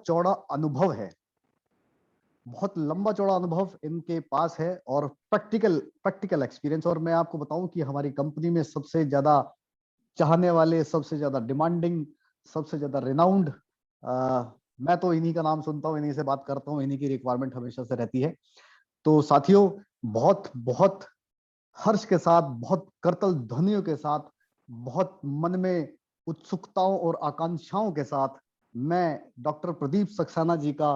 चौड़ा अनुभव है, बहुत लंबा चौड़ा अनुभव इनके पास है और प्रैक्टिकल एक्सपीरियंस। और मैं आपको बताऊं कि हमारी कंपनी में सबसे ज्यादा चाहने वाले, सबसे ज्यादा डिमांडिंग, सबसे ज्यादा रिनाउंड, मैं तो इन्हीं का नाम सुनता हूँ, इन्हीं से बात करता हूँ, इन्हीं की रिक्वायरमेंट हमेशा से रहती है। तो साथियों, बहुत बहुत हर्ष के साथ, बहुत करतल ध्वनियों के साथ, बहुत मन में उत्सुकताओं और आकांक्षाओं के साथ मैं डॉक्टर प्रदीप सक्सेना जी का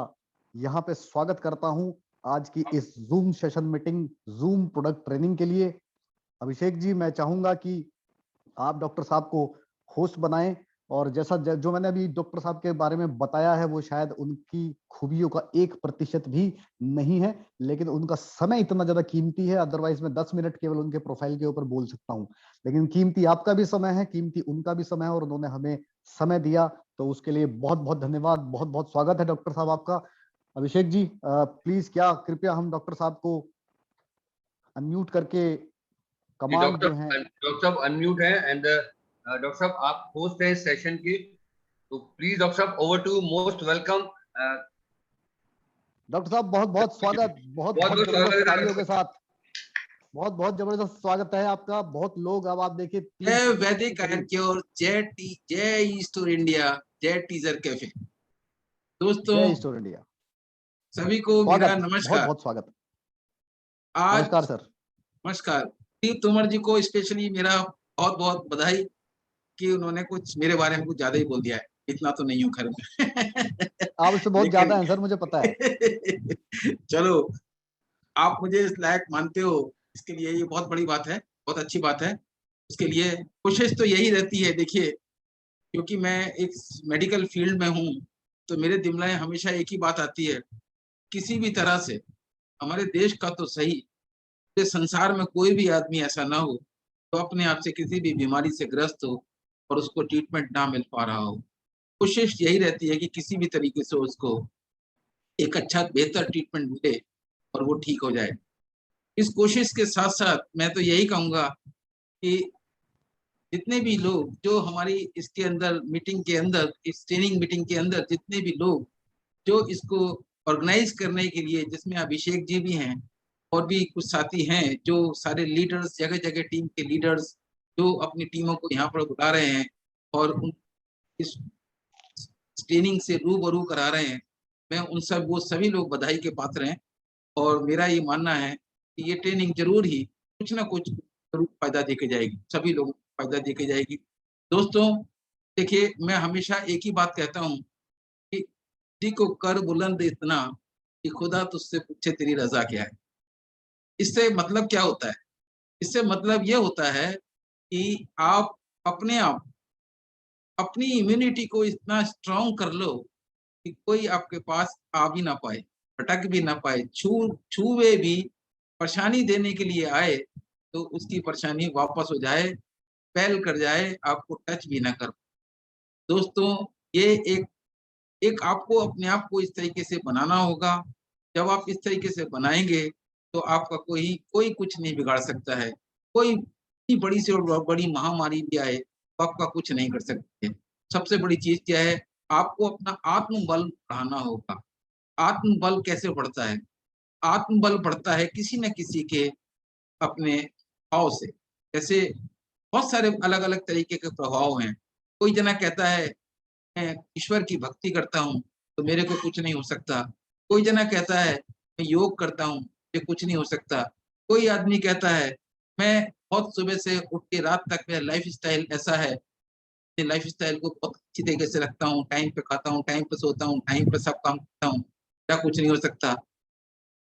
यहाँ पे स्वागत करता हूँ आज की इस zoom session meeting, zoom product training के लिए। अभिषेक जी, मैं चाहूंगा कि आप डॉक्टर साहब को होस्ट बनाएं। और जैसा जो मैंने अभी डॉक्टर साहब के बारे में बताया है, वो शायद उनकी खूबियों का 1% भी नहीं है, लेकिन उनका समय इतना ज्यादा कीमती है। अदरवाइज मैं 10 मिनट केवल उनके प्रोफाइल के ऊपर बोल सकता हूँ, लेकिन कीमती आपका भी समय है, कीमती उनका भी समय है, और उन्होंने हमें समय दिया, तो उसके लिए बहुत बहुत धन्यवाद, बहुत बहुत स्वागत है डॉक्टर साहब आपका। अभिषेक जी, प्लीज क्या कृपया हम डॉक्टर साहब को अनम्यूट करके कमांड जो है। डॉक्टर साहब अनम्यूट है एंड डॉक्टर साहब आप होस्ट हैं सेशन की, तो प्लीज डॉक्टर साहब over to, most welcome. Doctor साहब बहुत बहुत स्वागत, बहुत बहुत जबरदस्त तालियों के साथ, बहुत बहुत जबरदस्त स्वागत है आपका। बहुत लोग, अब आप देखिए, वैदिक आर्क्योर, जय ईस्टोर इंडिया, जय टीजर कैफे। दोस्तों, जय ईस्टोर इंडिया, सभी को मेरा नमस्कार। बहुत बहुत स्वागत। आज नमस्कार सर। नमस्कार। प्रदीप तोमर जी को स्पेशली मेरा बहुत बहुत बधाई कि उन्होंने कुछ मेरे बारे में कुछ ज्यादा ही बोल दिया है। इतना तो नहीं हूँ खैर में आप इससे बहुत ज्यादा हैं सर, मुझे पता है। चलो, आप मुझे इस लायक मानते हो, इसके लिए ये बहुत बड़ी बात है, बहुत अच्छी बात है। उसके लिए कोशिश तो यही रहती है। देखिए, क्योंकि मैं एक मेडिकल फील्ड में हूँ, तो मेरे दिमाग में हमेशा एक ही बात आती है, किसी भी तरह से हमारे देश का तो सही, पूरे संसार में कोई भी आदमी ऐसा ना हो तो अपने आप से किसी भी बीमारी से ग्रस्त हो और उसको ट्रीटमेंट ना मिल पा रहा हो। कोशिश यही रहती है कि किसी भी तरीके से उसको एक अच्छा बेहतर ट्रीटमेंट मिले और वो ठीक हो जाए। इस कोशिश के साथ साथ मैं तो यही कहूँगा कि जितने भी लोग जो हमारी इसके अंदर मीटिंग के अंदर, इस ट्रेनिंग मीटिंग के अंदर जितने भी लोग जो इसको ऑर्गेनाइज करने के लिए, जिसमें अभिषेक जी भी हैं और भी कुछ साथी हैं, जो सारे लीडर्स, जगह जगह टीम के लीडर्स जो अपनी टीमों को यहाँ पर बुला रहे हैं और उन इस ट्रेनिंग से रूबरू करा रहे हैं, मैं उन सब, वो सभी लोग बधाई के पात्र हैं। और मेरा ये मानना है कि ये ट्रेनिंग जरूर ही कुछ ना कुछ जरूर फायदा देके जाएगी, सभी लोगों को फायदा देके जाएगी। दोस्तों, देखिए, मैं हमेशा एक ही बात कहता हूँ कि किसी को कर बुलंद इतना कि खुदा तुझसे पूछे तेरी रजा क्या है। इससे मतलब क्या होता है? इससे मतलब ये होता है कि आप अपने आप अपनी इम्यूनिटी को इतना स्ट्रांग कर लो कि कोई आपके पास आ भी ना पाए, भटक भी ना पाए, छूवे भी, परेशानी देने के लिए आए तो उसकी परेशानी वापस हो जाए, पहल कर जाए, आपको टच भी ना कर। दोस्तों, ये एक एक आपको अपने आप को इस तरीके से बनाना होगा। जब आप इस तरीके से बनाएंगे तो आपका कोई कुछ नहीं बिगाड़ सकता है। कोई बड़ी से और बड़ी महामारी भी आए तो आपका कुछ नहीं कर सकते। सबसे बड़ी चीज क्या है? आपको अपना आत्मबल बढ़ाना होगा। आत्मबल कैसे बढ़ता है? आत्मबल बढ़ता है किसी न किसी के अपने भाव से। जैसे बहुत सारे अलग अलग तरीके के प्रभाव हैं। कोई जना कहता है मैं ईश्वर की भक्ति करता हूँ तो मेरे को कुछ नहीं हो सकता। कोई जना कहता है मैं योग करता हूँ, ये कुछ नहीं हो सकता। कोई आदमी कहता है मैं बहुत सुबह से उठ के रात तक मेरा लाइफ स्टाइल ऐसा है, लाइफ स्टाइल को बहुत अच्छी तरीके से रखता हूँ, टाइम पे खाता हूँ, टाइम पे सोता हूँ, टाइम पे सब काम करता हूँ, क्या कुछ नहीं हो सकता।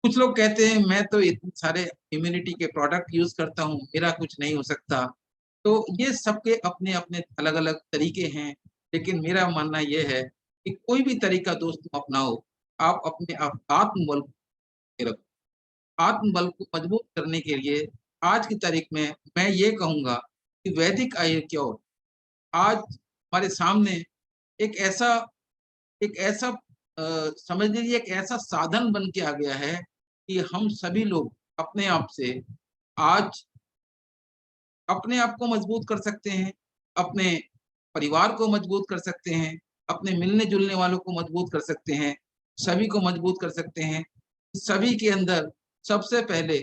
कुछ लोग कहते हैं मैं तो इतने सारे इम्यूनिटी के प्रोडक्ट यूज करता हूँ, मेरा कुछ नहीं हो सकता। तो ये सबके अपने अपने अलग अलग तरीके हैं, लेकिन मेरा मानना यह है कि कोई भी तरीका दोस्त तुम अपनाओ, आप अपने आत्मबल को रखो। आत्मबल को मजबूत करने के लिए आज की तारीख में मैं ये कहूंगा कि वैदिक आयुर्वेद आज हमारे सामने एक ऐसा समझ लीजिए एक ऐसा साधन बन के आ गया है कि हम सभी लोग अपने आप से आज अपने आप को मजबूत कर सकते हैं, अपने परिवार को मजबूत कर सकते हैं, अपने मिलने जुलने वालों को मजबूत कर सकते हैं, सभी को मजबूत कर सकते हैं। सभी के अंदर सबसे पहले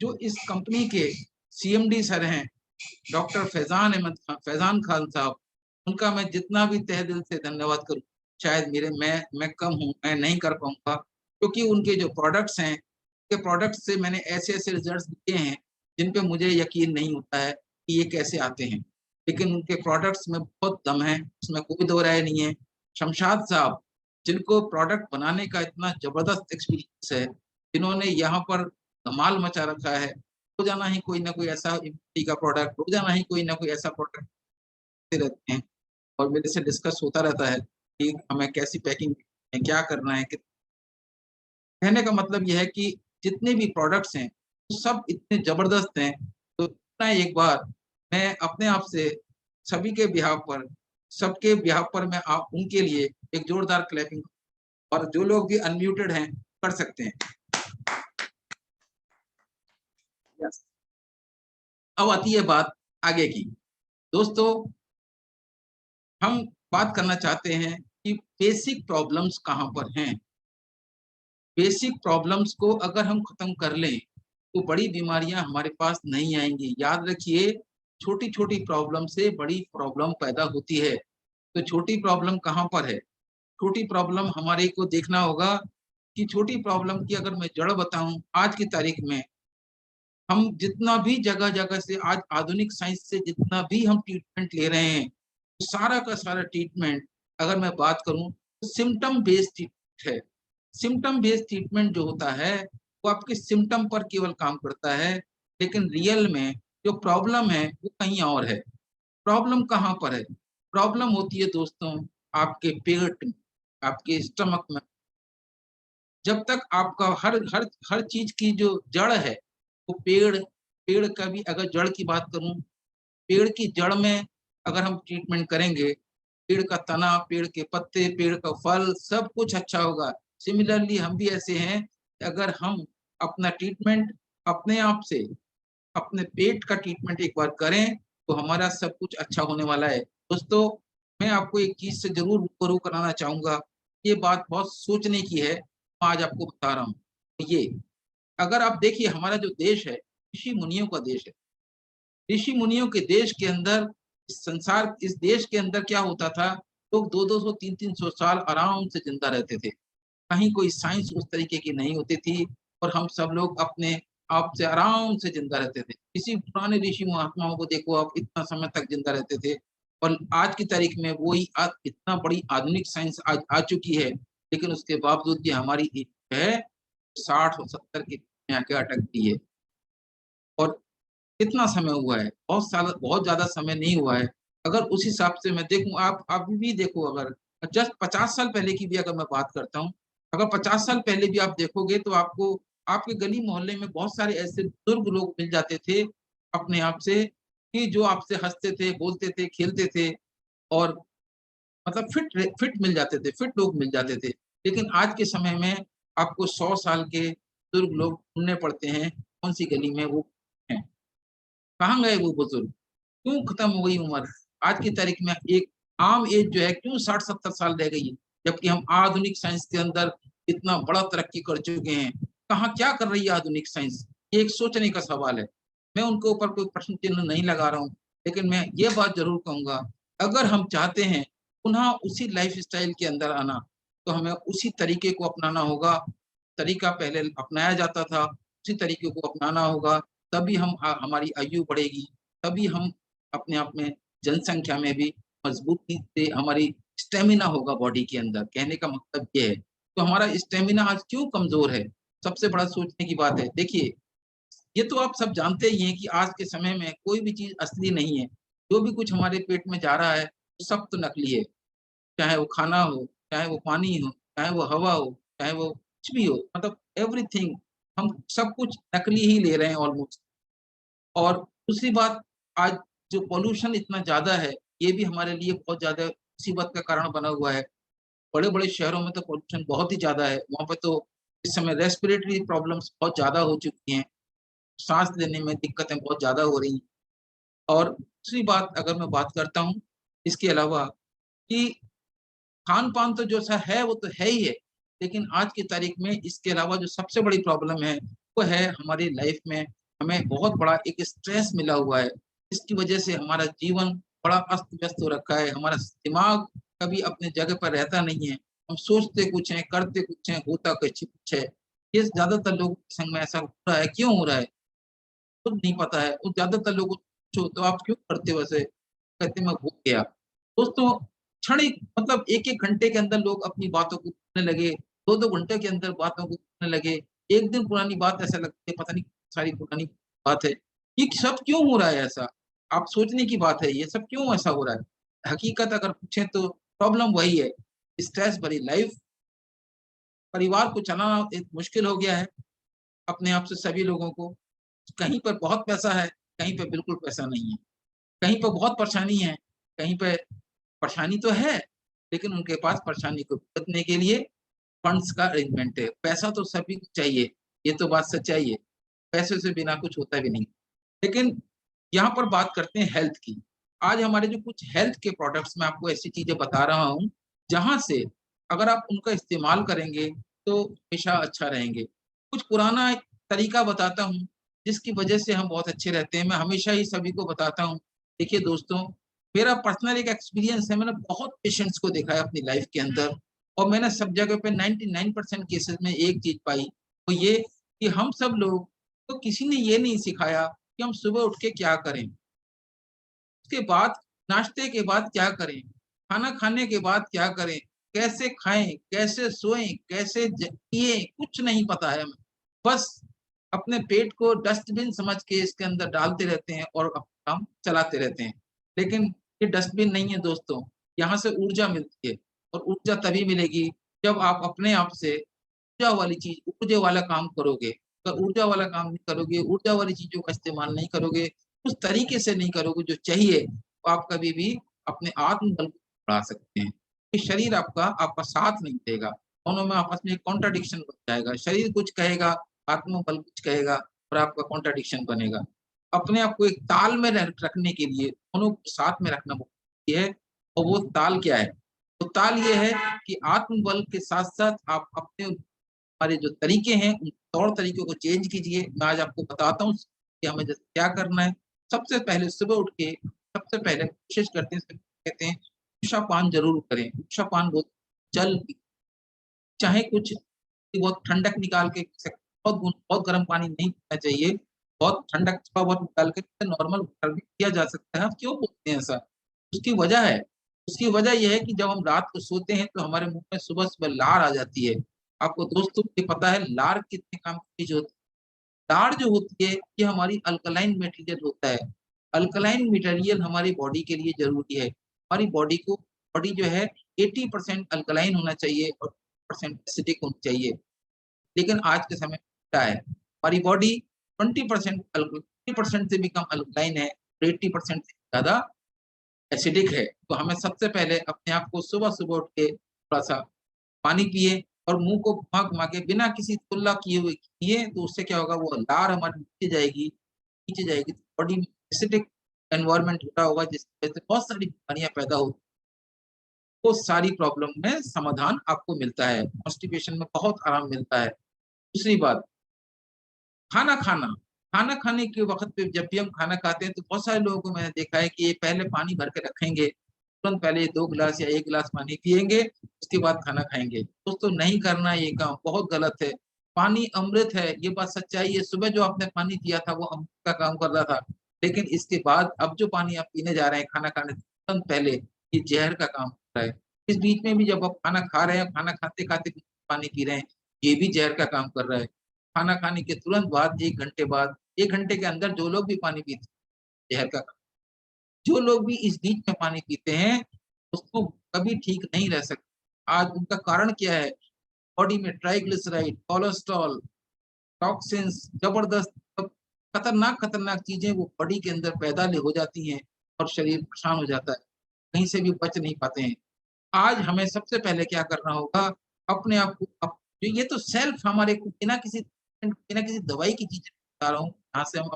जो इस कंपनी के सीएमडी सर हैं, डॉक्टर फैजान खान साहब, उनका मैं जितना भी तहे दिल से धन्यवाद करूं, शायद मैं कम हूं, मैं नहीं कर पाऊंगा, क्योंकि उनके जो प्रोडक्ट्स हैं, के प्रोडक्ट्स से मैंने ऐसे ऐसे रिजल्ट्स दिए हैं जिन पे मुझे यकीन नहीं होता है कि ये कैसे आते हैं, लेकिन उनके प्रोडक्ट्स में बहुत दम है, उसमें कोई दो राय नहीं है। शमशाद साहब, जिनको प्रोडक्ट बनाने का इतना जबरदस्त एक्सपीरियंस है, जिन्होंने यहाँ पर धमाल मचा रखा है, रोजाना ही कोई ना कोई ऐसा इम्प्टी का प्रोडक्ट, रोजाना ही कोई ना कोई ऐसा प्रोडक्ट रहते हैं, और मेरे से डिस्कस होता रहता है कि हमें कैसी पैकिंग क्या करना है। कहने का मतलब यह है कि जितने भी प्रोडक्ट्स हैं वो सब इतने जबरदस्त हैं। तो इतना एक बार मैं अपने आप से सभी के बिहाफ पर, सबके बिहाफ पर मैं आप उनके लिए एक जोरदार क्लैपिंग, और जो लोग भी अनम्यूटेड हैं कर सकते हैं। yes. अब आती है बात आगे की। दोस्तों, हम बात करना चाहते हैं कि बेसिक प्रॉब्लम्स कहाँ पर हैं। बेसिक प्रॉब्लम्स को अगर हम खत्म कर लें तो बड़ी बीमारियां हमारे पास नहीं आएंगी। याद रखिए, छोटी छोटी प्रॉब्लम से बड़ी प्रॉब्लम पैदा होती है। तो छोटी प्रॉब्लम कहाँ पर है? छोटी प्रॉब्लम हमारे को देखना होगा कि छोटी प्रॉब्लम की अगर मैं जड़ बताऊं, आज की तारीख में हम जितना भी जगह जगह से आज आधुनिक साइंस से जितना भी हम ट्रीटमेंट ले रहे हैं, सारा का सारा ट्रीटमेंट अगर मैं बात करूं तो सिम्टम बेस्ड ट्रीटमेंट है। सिम्टम बेस्ड ट्रीटमेंट जो होता है वो आपके सिम्टम पर केवल काम करता है, लेकिन रियल में जो प्रॉब्लम है वो कहीं और है। प्रॉब्लम कहाँ पर है? प्रॉब्लम होती है दोस्तों आपके पेट में, आपके स्टमक में। जब तक आपका हर हर हर चीज की जो जड़ है वो पेड़ का भी अगर जड़ की बात करूं, पेड़ की जड़ में अगर हम ट्रीटमेंट करेंगे, पेड़ का तना, पेड़ के पत्ते, पेड़ का फल, सब कुछ अच्छा होगा। सिमिलरली हम भी ऐसे हैं कि अगर हम अपना ट्रीटमेंट अपने आप से, अपने पेट का ट्रीटमेंट एक बार करें तो हमारा सब कुछ अच्छा होने वाला है। दोस्तों, मैं आपको एक चीज से जरूर रूबरू कराना चाहूंगा। ये बात बहुत सोचने की है, मैं आज आपको बता रहा हूँ। ये अगर आप देखिए, हमारा जो देश है ऋषि मुनियों का देश है। ऋषि मुनियों के देश के अंदर, इस देश के अंदर क्या होता था, लोग 200-200 300-300 साल आराम से जिंदा रहते थे। कहीं कोई साइंस उस तरीके की नहीं होती थी, और हम सब लोग अपने आप से आराम से जिंदा रहते थे। किसी पुराने ऋषि महात्माओं को देखो, आप इतना समय तक जिंदा रहते थे। और आज की तारीख में वही इतना बड़ी आधुनिक साइंस आज आ चुकी है, लेकिन उसके बावजूद भी हमारी है 60 और 70 के आके अटकती है। और कितना समय हुआ है? बहुत साल, बहुत ज्यादा समय नहीं हुआ है। अगर उस हिसाब से मैं देखूं, आप अभी भी देखो, अगर जस्ट 50 साल पहले की भी अगर मैं बात करता हूँ, अगर 50 साल पहले भी आप देखोगे तो आपको आपके गली मोहल्ले में बहुत सारे ऐसे बुजुर्ग लोग मिल जाते थे अपने आप से, कि जो आपसे हंसते थे, बोलते थे, खेलते थे, और मतलब फिट मिल जाते थे, फिट लोग मिल जाते थे। लेकिन आज के समय में आपको 100 साल के बुजुर्ग लोग ढूंढने पड़ते हैं, कौन सी गली में वो हैं, कहाँ गए वो बुजुर्ग, क्यों खत्म हो गई उम्र? आज की तारीख में एक आम एज जो है क्यों 60-70 साल रह गई है, जबकि हम आधुनिक साइंस के अंदर इतना बड़ा तरक्की कर चुके हैं। कहाँ क्या कर रही है आधुनिक साइंस? ये एक सोचने का सवाल है। मैं उनके ऊपर कोई प्रश्न चिन्ह नहीं लगा रहा हूँ, लेकिन मैं ये बात जरूर कहूंगा, अगर हम चाहते हैं पुनः उसी लाइफ स्टाइल के अंदर आना, तो हमें उसी तरीके को अपनाना होगा। तरीका पहले अपनाया जाता था, उसी तरीके को अपनाना होगा। तभी हमारी आयु बढ़ेगी, तभी हम अपने आप में जनसंख्या में भी मजबूती से हमारी स्टेमिना होगा बॉडी के अंदर। कहने का मतलब ये है, तो हमारा स्टेमिना आज क्यों कमजोर है? सबसे बड़ा सोचने की बात है। देखिए, ये तो आप सब जानते ही हैं कि आज के समय में कोई भी चीज असली नहीं है। जो भी कुछ हमारे पेट में जा रहा है सब तो नकली है। चाहे वो खाना हो, चाहे वो पानी हो, चाहे वो हवा हो, चाहे वो कुछ भी हो, मतलब एवरीथिंग, हम सब कुछ नकली ही ले रहे हैं ऑलमोस्ट। और दूसरी बात, आज जो पॉल्यूशन इतना ज्यादा है, ये भी हमारे लिए बहुत ज्यादा मुसीबत का कारण बना हुआ है। बड़े बड़े शहरों में तो पॉल्यूशन बहुत ही ज्यादा है, वहां पर तो इस समय रेस्पिरेटरी प्रॉब्लम्स बहुत ज्यादा हो चुकी हैं, सांस लेने में दिक्कतें बहुत ज्यादा हो रही हैं। और दूसरी बात अगर मैं बात करता हूँ इसके अलावा, कि खान पान तो जो सा है वो तो है ही है, लेकिन आज की तारीख में इसके अलावा जो सबसे बड़ी प्रॉब्लम है वो है हमारी लाइफ में हमें बहुत बड़ा एक स्ट्रेस मिला हुआ है। इसकी वजह से हमारा जीवन बड़ा अस्त व्यस्त हो रखा है, हमारा दिमाग कभी अपने जगह पर रहता नहीं है, हम सोचते कुछ हैं, करते कुछ हैं, होता कुछ है। ये ज्यादातर लोगों के संग में ऐसा हो रहा है, क्यों हो रहा है खुद नहीं पता है। वो ज्यादातर लोगों को पूछो तो आप क्यों करते हो वैसे, कहते मैं भूल गया। दोस्तों क्षणिक मतलब एक एक घंटे के अंदर लोग अपनी बातों को करने लगे, दो दो घंटे के अंदर बातों को करने लगे, एक दिन पुरानी बात ऐसा लगती है पता नहीं सारी पुरानी बात है। ये सब क्यों हो रहा है ऐसा, आप सोचने की बात है, ये सब क्यों ऐसा हो रहा है। हकीकत अगर पूछे तो प्रॉब्लम वही है, स्ट्रेस भरी लाइफ, परिवार को चलाना एक मुश्किल हो गया है अपने आप से सभी लोगों को। कहीं पर बहुत पैसा है, कहीं पे बिल्कुल पैसा नहीं है, कहीं पे बहुत परेशानी है, कहीं पे परेशानी तो है, लेकिन उनके पास परेशानी को भुगतने के लिए फंड्स का अरेंजमेंट है। पैसा तो सभी को चाहिए, ये तो बात सच्चाई है, पैसे से बिना कुछ होता भी नहीं। लेकिन यहाँ पर बात करते हैं हेल्थ की। आज हमारे जो कुछ हेल्थ के प्रोडक्ट्स मैं आपको ऐसी चीजें बता रहा हूँ जहां से अगर आप उनका इस्तेमाल करेंगे तो हमेशा अच्छा रहेंगे। कुछ पुराना एक तरीका बताता हूँ जिसकी वजह से हम बहुत अच्छे रहते हैं, मैं हमेशा ही सभी को बताता हूँ। देखिए दोस्तों, मेरा पर्सनल एक एक्सपीरियंस है, मैंने बहुत पेशेंट्स को देखा है अपनी लाइफ के अंदर, और मैंने सब जगह पे 99% केसेस में एक चीज पाई, वो ये कि हम सब लोग तो किसी ने ये नहीं सिखाया कि हम सुबह उठ के क्या करें, उसके बाद नाश्ते के बाद क्या करें, खाना खाने के बाद क्या करें, कैसे खाएं, कैसे सोएं, कैसे जिए, कुछ नहीं पता है हमें। बस अपने पेट को डस्टबिन समझ के इसके अंदर डालते रहते हैं और अपना काम चलाते रहते हैं। लेकिन ये डस्टबिन नहीं है दोस्तों, यहाँ से ऊर्जा मिलती है, और ऊर्जा तभी मिलेगी जब आप अपने आप से ऊर्जा वाली चीज, ऊर्जा वाला काम करोगे। अगर ऊर्जा वाला काम नहीं करोगे, ऊर्जा वाली चीजों का इस्तेमाल नहीं करोगे, उस तरीके से नहीं करोगे जो चाहिए, तो आप कभी भी अपने आत्मबल को बढ़ा सकते हैं। ये शरीर आपका आपका साथ नहीं देगा, दोनों में आपस में कॉन्ट्राडिक्शन बन जाएगा। शरीर कुछ कहेगा, आत्मबल कुछ कहेगा, और आपका कॉन्ट्राडिक्शन बनेगा। अपने आप को एक ताल में रखने के लिए दोनों को साथ में रखना बहुत है। और वो ताल क्या है, तो ताल ये है कि आत्मबल के साथ साथ आप अपने हमारे जो तरीके हैं उन तौर तरीकों को चेंज कीजिए। मैं आज आपको बताता हूँ कि हमें जैसे क्या करना है। सबसे पहले सुबह उठ के सबसे पहले कोशिश करते हैं, कहते हैं उषापान जरूर करें। उषापान बहुत जल, चाहे कुछ बहुत ठंडक निकाल के, बहुत गर्म पानी नहीं पीना चाहिए, बहुत ठंडक थोड़ा बहुत निकाल के नॉर्मल भी किया जा सकता है। आप क्यों बोलते हैं ऐसा, उसकी वजह है, उसकी वजह यह है कि जब हम रात को सोते हैं तो हमारे मुंह में सुबह सुबह लार आ जाती है। आपको दोस्तों ये पता है लार कितने काम की चीज होती है। लार जो होती है ये हमारी अल्कलाइन मटेरियल होता है। अल्कलाइन मटेरियल हमारी बॉडी के लिए जरूरी है। हमारी बॉडी जो है 80% अल्कलाइन होना चाहिए और 20% एसिडिक होनी चाहिए। लेकिन आज के समय क्या है, हमारी बॉडी 20% से भी कम अल्कलाइन है, 80% से ज्यादा एसिडिक है। तो हमें सबसे पहले अपने आप को सुबह सुबह उठ के थोड़ा सा पानी पिए और मुंह को घुमा घुमा के बिना किसी कुल्ला किए हुए किए, तो उससे क्या होगा, वो लार हमारी नीचे जाएगी, बॉडी में एसिडिक एनवायरनमेंट हो रहा होगा जिसकी वजह से बहुत सारी बीमारियां पैदा होती, वो सारी प्रॉब्लम में समाधान आपको मिलता है, कॉन्स्टिपेशन में बहुत आराम मिलता है। दूसरी बात, खाना खाना, खाना खाने के वक्त पे जब भी हम खाना खाते हैं तो बहुत सारे लोगों को मैंने देखा है कि ये पहले पानी भर के रखेंगे, तुरंत पहले 2 गिलास या 1 गिलास पानी पिएंगे, उसके बाद खाना खाएंगे। दोस्तों नहीं करना, ये काम बहुत गलत है। पानी अमृत है, ये बात सच्चाई है। सुबह जो आपने पानी पिया था वो अमृत का काम कर रहा था, लेकिन इसके बाद अब जो पानी आप पीने जा रहे हैं खाना खाने से तुरंत पहले, ये जहर का काम कर रहा है। इस बीच में भी जब आप खाना खा रहे हैं, खाना खाते खाते पानी पी रहे हैं, ये भी जहर का काम कर रहा है। खाना खाने के तुरंत बाद 1 घंटे बाद, 1 घंटे के अंदर जो लोग भी पानी पीते हैं, जहर का काम। जो लोग भी इस बीच में पानी पीते हैं उसको कभी ठीक नहीं रह सकते। आज उनका कारण क्या है, बॉडी में ट्राइग्लिसराइड, कोलेस्ट्रॉल, टॉक्सिन्स, जबरदस्त खतरनाक खतरनाक चीजें वो बॉडी के अंदर पैदा हो जाती हैं और शरीर परेशान हो जाता है, कहीं से भी बच नहीं पाते हैं। आज हमें सबसे पहले क्या करना होगा, अपने आप को ये तो सेल्फ हमारे को बिना किसी दवाई की चीजें बता रहा हूँ यहाँ से हम,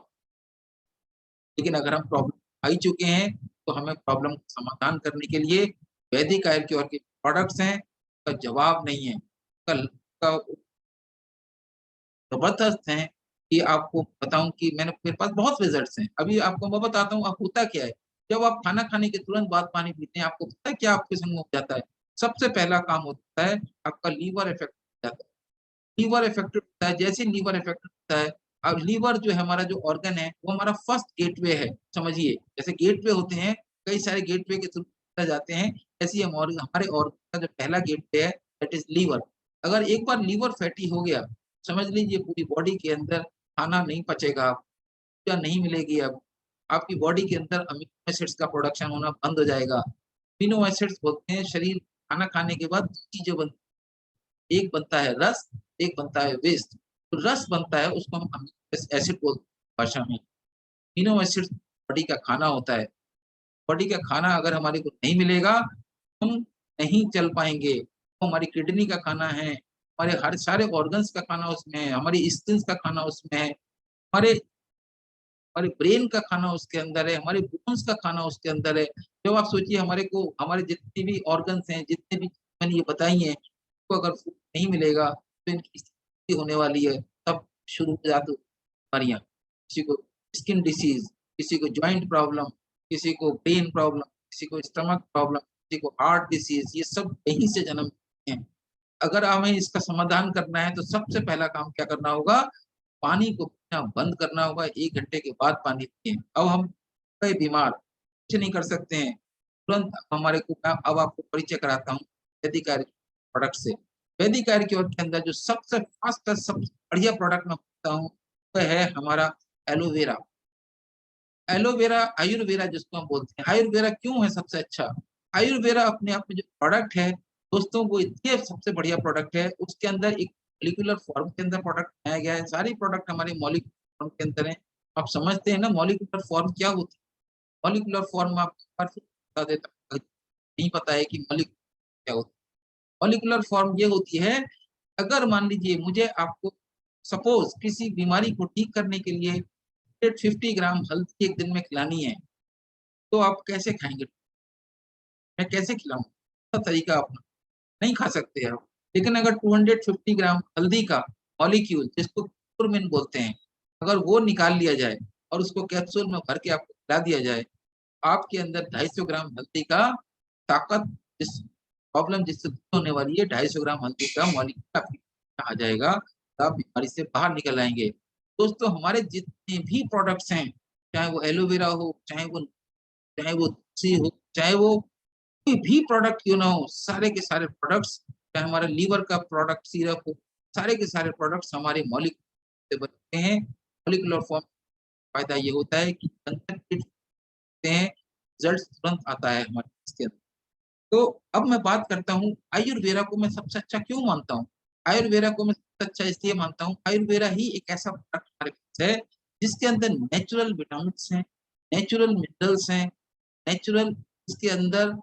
लेकिन अगर हम प्रॉब्लम आ ही चुके हैं तो हमें प्रॉब्लम का समाधान करने के लिए वैदिक आयुर्वेद के प्रोडक्ट्स हैं का जवाब नहीं है, कल का जबरदस्त है कि आपको बताऊं कि मेरे पास बहुत रिजल्ट्स हैं। अभी आपको मैं बताता हूँ, अब होता क्या है, जब आप खाना खाने के तुरंत बाद पानी पीते हैं, आपको पता है क्या आपके संग हो जाता है? सबसे पहला काम होता है आपका लीवर इफेक्ट हो जाता है। लीवर इफेक्टेड होता है, जैसे लीवर इफेक्टेड होता है, अब लीवर जो है हमारा जो ऑर्गन है वो हमारा फर्स्ट गेटवे है, समझिए जैसे गेटवे होते हैं, कई सारे गेटवे के थ्रू जाते हैं, ऐसे ही हमारे ऑर्गन का जो पहला गेटवे है दैट इज लीवर। अगर एक बार लीवर फैटी हो गया, समझ लीजिए पूरी बॉडी के अंदर खाना नहीं पचेगा, ऊर्जा नहीं मिलेगी, अब आपकी बॉडी के अंदर अमीनो एसिड्स का प्रोडक्शन होना बंद हो जाएगा। अमीनो एसिड्स बोलते हैं शरीर खाना खाने के बाद दो चीजें बनती, एक बनता है रस, एक बनता है वेस्ट। तो रस बनता है उसको हम अमीनो एसिड बोलते हैं भाषा में। अमीनो एसिड बॉडी का खाना होता है, बॉडी का खाना अगर हमारे को नहीं मिलेगा हम नहीं चल पाएंगे। तो हमारी किडनी का खाना है, हमारे हर सारे ऑर्गन्स का खाना उसमें है, हमारी स्किन का खाना उसमें है, हमारे हमारे ब्रेन का खाना उसके अंदर है, हमारे बोन्स का खाना उसके अंदर है। जब आप सोचिए हमारे को हमारे जितने भी ऑर्गन्स हैं, जितने भी मैंने ये बताई हैं, तो अगर फूड नहीं मिलेगा तो इनकी स्थिति होने वाली है, तब शुरू हो जाती बीमारियां, किसी को स्किन डिसीज, किसी को जॉइंट प्रॉब्लम, किसी को ब्रेन प्रॉब्लम, किसी को स्टमक प्रॉब्लम, किसी को हार्ट डिसीज, ये सब यहीं से जन्म लेते हैं। अगर हमें इसका समाधान करना है तो सबसे पहला काम क्या करना होगा, पानी को पीना बंद करना होगा, 1 घंटे के बाद पानी पिए। अब हम कई बीमार कुछ नहीं कर सकते हैं तुरंत, हमारे को अब आपको परिचय कराता हूँ वैदिक आयुर्वेद प्रोडक्ट से। वैदिक आयुर्वेद के अंदर जो सबसे फास्ट सबसे बढ़िया प्रोडक्ट मैं बताता हूँ वह है हमारा एलोवेरा। एलोवेरा आयुर्वेदा जिसको हम बोलते हैं, आयुर्वेदा क्यों है सबसे अच्छा? आयुर्वेदा अपने आप में जो प्रोडक्ट है दोस्तों, वो इतने सबसे बढ़िया प्रोडक्ट है, उसके अंदर एक मॉलिक्यूलर फॉर्म के अंदर प्रोडक्ट बनाया गया है। सारी प्रोडक्ट हमारे मॉलिक्यूलर फॉर्म के अंदर है। आप समझते हैं ना मॉलिक्यूलर फॉर्म क्या होती है? मॉलिक्यूलर फॉर्म आपको बता देता हूं, नहीं पता है कि मॉलिक्यूलर क्या होता है। मॉलिक्यूलर फॉर्म ये होती है, अगर मान लीजिए मुझे आपको सपोज किसी बीमारी को ठीक करने के लिए 150 ग्राम हल्दी एक दिन में खिलानी है, तो आप कैसे खाएंगे? मैं कैसे खिलाऊं? तो तरीका अपना नहीं खा सकते आप। लेकिन अगर 250 ग्राम हल्दी का मॉलिक्यूल जिसको कुरकुमिन बोलते हैं, अगर वो निकाल लिया जाए और उसको कैप्सूल में भर के आपको खिला दिया जाए, आपके अंदर 250 ग्राम हल्दी का ताकत, जिस प्रॉब्लम जिससे दूर होने वाली है, 250 ग्राम हल्दी का मॉलिक्यूल आपके आ जाएगा, तो आप बीमारी से बाहर निकल आएंगे। दोस्तों हमारे जितने भी प्रोडक्ट्स हैं, चाहे वो एलोवेरा हो, चाहे वो तुलसी हो, चाहे वो कोई भी प्रोडक्ट क्यों ना हो, सारे के सारे प्रोडक्ट्स, चाहे हमारा लीवर का प्रोडक्ट सिरप हो, सारे के सारे प्रोडक्ट्स हमारे मॉलिक्यूल से बनते हैं। मॉलिक्यूलर फॉर्म फायदा ये होता है कि हैं, रिजल्ट तुरंत आता है हमारे इसके अंदर। तो अब मैं बात करता हूँ आयुर्वेदा को मैं सबसे अच्छा क्यों मानता हूँ। आयुर्वेदा को मैं सबसे अच्छा इसलिए मानता हूँ, आयुर्वेदा ही एक ऐसा प्रोडक्ट हमारे पास है जिसके अंदर नेचुरल विटामिन हैं, नेचुरल मिनरल्स हैं, नेचुरल इसके अंदर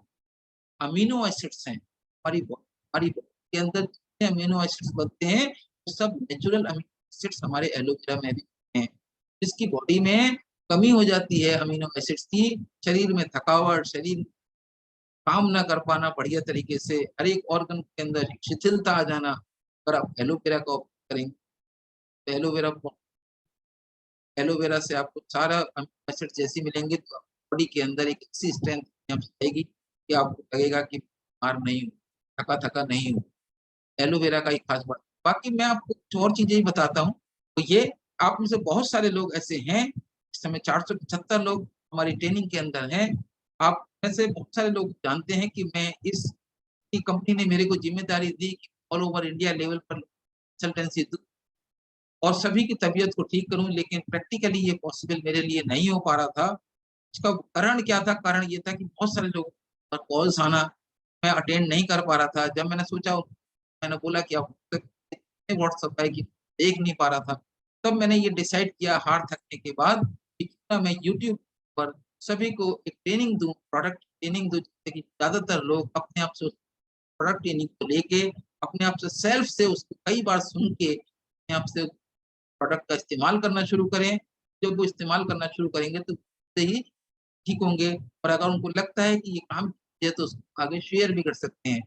अमीनो एसिड्स हैं। हमारी बॉडी के अंदर जितने अमीनो एसिड्स बनते हैं वो सब नेचुरल अमीनो एसिड्स हमारे एलोवेरा में भी हैं। जिसकी बॉडी में कमी हो जाती है अमीनो एसिड्स की, शरीर में थकावट, शरीर काम ना कर पाना बढ़िया तरीके से, हर एक ऑर्गन के अंदर शिथिलता आ जाना, अगर आप एलोवेरा का उपयोग करेंगे तो एलोवेरा से आपको सारा अमीनो एसिड जैसी मिलेंगे, तो बॉडी के अंदर एक ऐसी स्ट्रेंथ आएगी कि आपको लगेगा कि बीमार नहीं हूँ, थका थका नहीं हूँ। एलोवेरा का एक खास बात। बाकी मैं आपको कुछ और चीजें ही बताता हूँ। तो ये आप में से बहुत सारे लोग ऐसे हैं, इस समय 475 लोग हमारी ट्रेनिंग के अंदर हैं। आप में से बहुत सारे लोग जानते हैं कि मैं इस कंपनी ने मेरे को जिम्मेदारी दी कि ऑल ओवर इंडिया लेवल पर कंसल्टेंसी दूं और सभी की तबीयत को ठीक करूं, लेकिन प्रैक्टिकली ये पॉसिबल मेरे लिए नहीं हो पा रहा था। इसका कारण क्या था? कारण ये था कि बहुत सारे लोगों का कॉल्स आना, मैं अटेंड नहीं कर पा रहा था। जब मैंने सोचा, मैंने बोला कि अब व्हाट्सएप है कि देख नहीं पा रहा था, तब मैंने ये डिसाइड किया हार थकने के बाद कि क्यों ना मैं यूट्यूब पर सभी को एक ट्रेनिंग दूं, प्रोडक्ट ट्रेनिंग दूं, जिससे कि ज्यादातर लोग अपने आप से प्रोडक्ट ट्रेनिंग को लेके अपने आप से सेल्फ से उसको कई बार सुन के अपने आप से प्रोडक्ट का इस्तेमाल करना शुरू करें। जब वो इस्तेमाल करना शुरू करेंगे तो से ही ठीक होंगे, और अगर उनको लगता है कि ये काम है तो उसको आगे शेयर भी कर सकते हैं।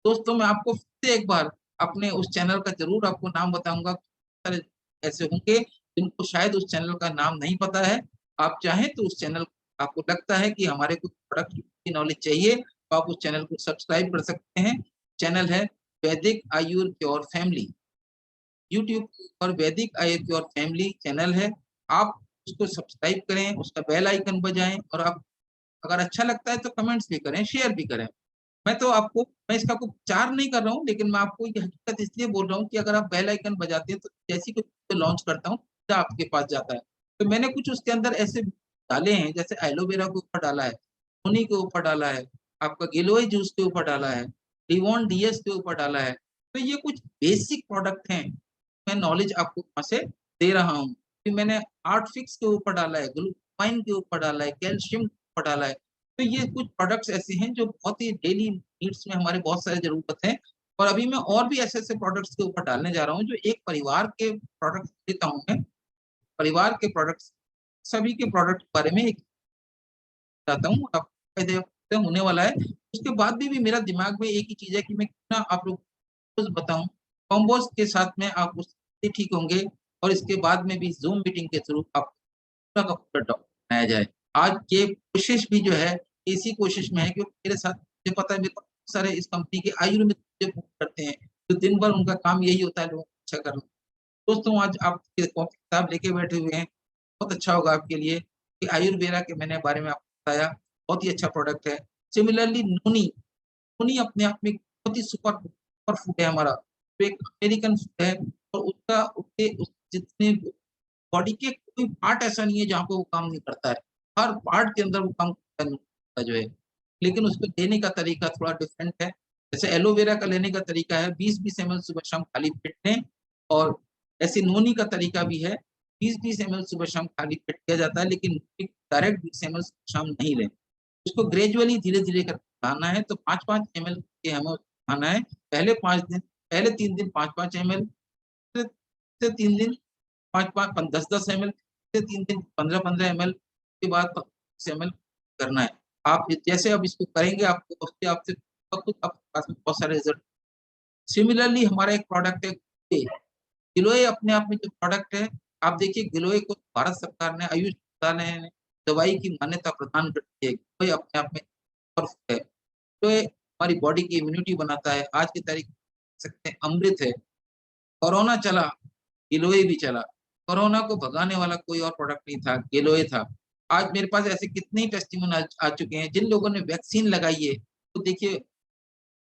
दोस्तों मैं आपको फिर से एक बार अपने उस चैनल का जरूर आपको नाम बताऊंगा। सारे ऐसे होंगे जिनको शायद उस चैनल का नाम नहीं पता है। आप चाहें तो उस चैनल, आपको लगता है कि हमारे को प्रोडक्ट की नॉलेज चाहिए, तो आप उस चैनल को सब्सक्राइब कर सकते हैं। चैनल है वैदिक आयुर क्योर फैमिली, यूट्यूब पर वैदिक आयुर क्योर फैमिली चैनल है। आप उसको सब्सक्राइब करें, उसका बेल आइकन बजाएं, और आप अगर अच्छा लगता है तो कमेंट्स भी करें, शेयर भी करें। मैं इसका कोई प्रचार नहीं कर रहा हूँ, लेकिन मैं आपको ये हकीकत इसलिए बोल रहा हूँ कि अगर आप बेल आइकन बजाते हैं तो जैसी कोई लॉन्च करता हूँ तो आपके पास जाता है। तो मैंने कुछ उसके अंदर ऐसे डाले हैं, जैसे एलोवेरा के ऊपर डाला है, होनी के ऊपर डाला है, आपका गिलोय जूस के ऊपर डाला है, लिवॉन डीएस के ऊपर डाला है। तो ये कुछ बेसिक प्रोडक्ट हैं, मैं नॉलेज आपको वहां से दे रहा हूँ। फिर मैंने आर्ट फिक्स के ऊपर डाला है, ग्लूकोमाइन के ऊपर डाला है, कैल्शियम के ऊपर डाला है। तो ये कुछ प्रोडक्ट्स ऐसे हैं जो बहुत ही डेली नीड्स में हमारे बहुत सारे जरूरत है। और अभी मैं और भी ऐसे ऐसे प्रोडक्ट्स के ऊपर डालने जा रहा हूँ जो एक परिवार के प्रोडक्ट्स देता हूँ मैं। परिवार के प्रोडक्ट्स, सभी के प्रोडक्ट के बारे में एक बताता हूँ, आपको फायदे होने वाला है। उसके बाद भी मेरा दिमाग में एक ही चीज है कि मैं कितना आप लोग को बताऊं। कॉम्बोज के साथ में आप उससे ठीक होंगे, और इसके बाद में भी जूम मीटिंग के थ्रू आप पूरा का पूरा डॉक्यूमेंट बनाया जाए। आज ये कोशिश भी जो है इसी कोशिश में है, क्योंकि मेरे साथ मुझे पता है मेरे को बहुत सारे इस कंपनी के आयुर्वेद मुझे फोन करते हैं, तो दिन भर उनका काम यही होता है लोगों को अच्छा करना। दोस्तों आज आप कॉपी किताब लेके बैठे हुए हैं, बहुत अच्छा होगा आपके लिए कि आयुर्वेदा के मैंने बारे में आपको बताया, बहुत ही अच्छा प्रोडक्ट है। सिमिलरली नोनी, नोनी अपने आप में बहुत ही सुपर सुपर फूड है हमारा, तो एक अमेरिकन फूड है, और उसका उसके जितने बॉडी के कोई पार्ट ऐसा नहीं है जहाँ पे वो काम नहीं करता है, हर पार्ट के अंदर वो काम करता जो है। लेकिन उसको लेने का तरीका थोड़ा डिफरेंट है। जैसे एलोवेरा का लेने का तरीका है 20-20 ml सुबह शाम खाली पेट लें, और ऐसे नोनी का तरीका भी है 20-20 ml सुबह शाम खाली पेट किया जाता है, लेकिन डायरेक्ट 20 ml सुबह शाम नहीं लें, उसको ग्रेजुअली धीरे धीरे कर खाना है। तो 5-5 ml के हमें खाना है, पहले 5 दिन, पहले 3 दिन 5-5 ml, से 3 दिन 5-5 10-10 ml, से 3 दिन 15-15 ml, के बाद 20 ml करना है। आप जैसे अब इसको करेंगे आपको उसके आपसे खुद आपके पास में बहुत सारे रिजल्ट। सिमिलरली हमारा एक प्रोडक्ट है गिलोय, अपने आप में जो प्रोडक्ट है, आप देखिए गिलोय को भारत सरकार ने, आयुष मंत्रालय ने दवाई की मान्यता प्रदान कर दी है। गिलोय अपने आप में है, तो हमारी बॉडी की इम्यूनिटी बनाता है। आज की तारीख सकते हैं अमृत है। कोरोना चला, गिलोय भी चला। कोरोना को भगाने वाला कोई और प्रोडक्ट नहीं था, गिलोय था। आज मेरे पास ऐसे कितने ही टेस्टिमोन आ चुके हैं जिन लोगों ने वैक्सीन लगाई है। तो देखिए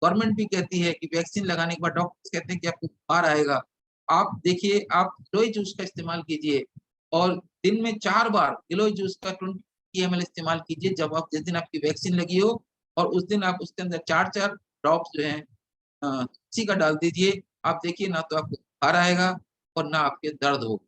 गवर्नमेंट भी कहती है कि वैक्सीन लगाने के बाद डॉक्टर्स कहते हैं कि आपको बुखार आएगा। आप देखिए, आप गिलोय जूस का इस्तेमाल कीजिए, और दिन में 4 बार गिलोय जूस का 20 ml इस्तेमाल कीजिए, जब आप जिस दिन आपकी वैक्सीन लगी हो, और उस दिन आप उसके अंदर 4-4 ड्रॉप्स जो है तुलसी का डाल दीजिए। आप देखिए ना तो आपको बुखार आएगा और ना आपके दर्द होगा।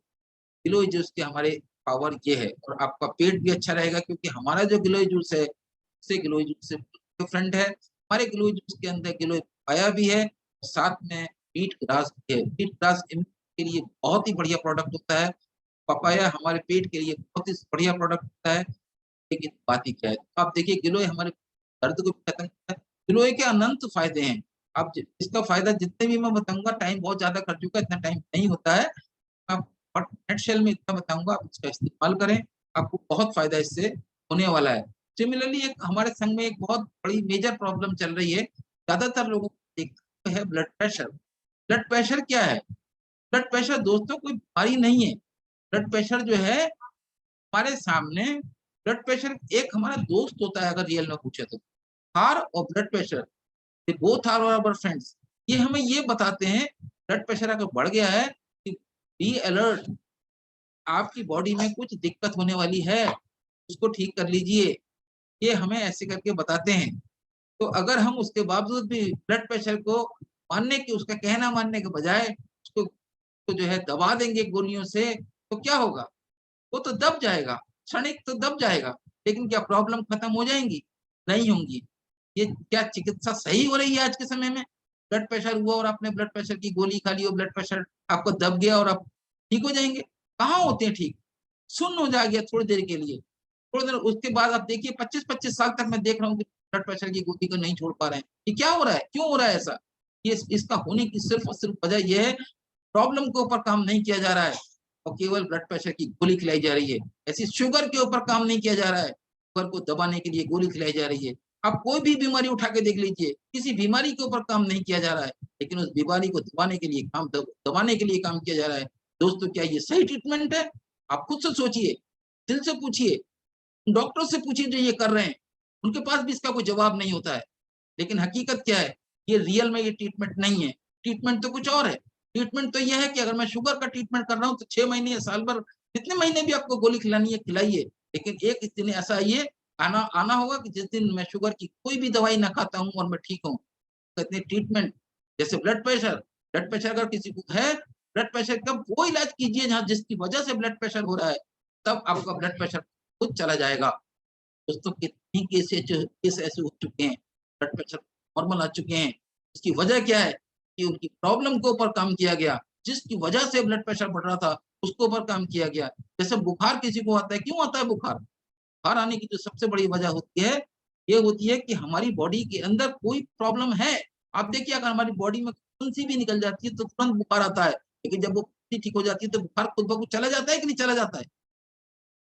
गिलोय जूस के हमारे पावर ये है, और आपका पेट भी अच्छा रहेगा, क्योंकि हमारा जो गिलोय जूस है उससे गिलोय जूस से डिफरेंट है। हमारे गिलोय जूस के अंदर गिलोय पाया भी है, और साथ में व्हीट ग्रास भी है। व्हीट ग्रास के लिए बहुत ही बढ़िया प्रोडक्ट होता है। पपाया हमारे पेट के लिए बहुत ही बढ़िया प्रोडक्ट होता है। लेकिन बात ही क्या है, आप देखिए गिलोय हमारे दर्द को भी खत्म करता है। गिलोय के अनंत फायदे हैं। आप इसका फायदा जितने भी मैं बताऊंगा, टाइम बहुत ज्यादा कर चुका है, इतना टाइम नहीं होता है। आप बट नेट शेल में इतना बताऊंगा, आप इसका इस्तेमाल करें, आपको बहुत फायदा इससे होने वाला है। सिमिलरली एक हमारे संघ में एक बहुत बड़ी मेजर प्रॉब्लम चल रही है, ज्यादातर लोगों को देखते है ब्लड प्रेशर। ब्लड प्रेशर क्या है? ब्लड प्रेशर दोस्तों कोई बीमारी नहीं है। ब्लड प्रेशर जो है हमारे सामने, ब्लड प्रेशर एक हमारा दोस्त होता है अगर रियल में पूछे तो। हार और blood pressure, they both are our friends. ये हमें ये बताते हैं ब्लड प्रेशर अगर बढ़ गया है कि बी अलर्ट, आपकी बॉडी में कुछ दिक्कत होने वाली है, उसको ठीक कर लीजिए। ये हमें ऐसे करके बताते हैं। तो अगर हम उसके बावजूद भी ब्लड प्रेशर को मानने की, उसका कहना मानने के बजाय उसको तो जो है दबा देंगे गोलियों से, तो क्या होगा? वो तो दब जाएगा, क्षणिक तो दब जाएगा, लेकिन क्या प्रॉब्लम खत्म हो जाएंगी? नहीं होंगी। ये क्या चिकित्सा सही हो रही है आज के समय में? ब्लड प्रेशर हुआ और आपने ब्लड प्रेशर की गोली खा ली और ब्लड प्रेशर आपको दब गया और आप ठीक हो जाएंगे? कहाँ होते हैं ठीक? सुन्न हो जा गया थोड़ी देर के लिए, थोड़ी देर उसके बाद आप देखिए 25-25 साल तक मैं देख रहा हूँ कि ब्लड प्रेशर की गोली को नहीं छोड़ पा रहे हैं। ये क्या हो रहा है, क्यों हो रहा है ऐसा? ये इसका होने की सिर्फ और सिर्फ वजह यह है, प्रॉब्लम के ऊपर काम नहीं किया जा रहा है और केवल ब्लड प्रेशर की गोली खिलाई जा रही है। ऐसी शुगर के ऊपर काम नहीं किया जा रहा है, शुगर को दबाने के लिए गोली खिलाई जा रही है। आप कोई भी बीमारी उठा के देख लीजिए, किसी बीमारी के ऊपर काम नहीं किया जा रहा है, लेकिन उस बीमारी को दबाने के लिए काम किया जा रहा है। दोस्तों, क्या ये सही ट्रीटमेंट है? आप खुद से सोचिए, दिल से पूछिए, डॉक्टर से पूछिए जो ये कर रहे हैं, उनके पास भी इसका कोई जवाब नहीं होता है। लेकिन हकीकत क्या है, ये रियल में ये ट्रीटमेंट नहीं है। ट्रीटमेंट तो कुछ और है। ट्रीटमेंट तो ये है कि अगर मैं शुगर का ट्रीटमेंट कर रहा हूँ तो 6 महीने या साल भर, जितने महीने भी आपको गोली खिलानी है खिलाइए, लेकिन एक दिन ऐसा आना होगा कि जिस दिन मैं शुगर की कोई भी दवाई ना खाता हूँ और मैं ठीक हूँ। कहते हैं ट्रीटमेंट, जैसे ब्लड प्रेशर अगर किसी को है, ब्लड प्रेशर का वो इलाज कीजिए जहाँ जिसकी वजह से ब्लड प्रेशर हो रहा है, तब आपका ब्लड प्रेशर खुद चला जाएगा। दोस्तों, कितनी केस ऐसे हो चुके हैं, ब्लड प्रेशर नॉर्मल आ चुके हैं। उसकी वजह क्या है कि उनकी प्रॉब्लम के ऊपर काम किया गया, जिसकी वजह से ब्लड प्रेशर बढ़ रहा था उसके ऊपर काम किया गया। जैसे बुखार किसी को आता है, क्यों आता है बुखार? बुखार आने की जो सबसे बड़ी वजह होती है, ये होती है कि हमारी बॉडी के अंदर कोई प्रॉब्लम है। आप देखिए, अगर हमारी बॉडी में फुंसी भी निकल जाती है तो तुरंत बुखार आता है, लेकिन जब वो फुंसी ठीक हो जाती है तो बुखार खुद ब खुद चला जाता है कि नहीं चला जाता है?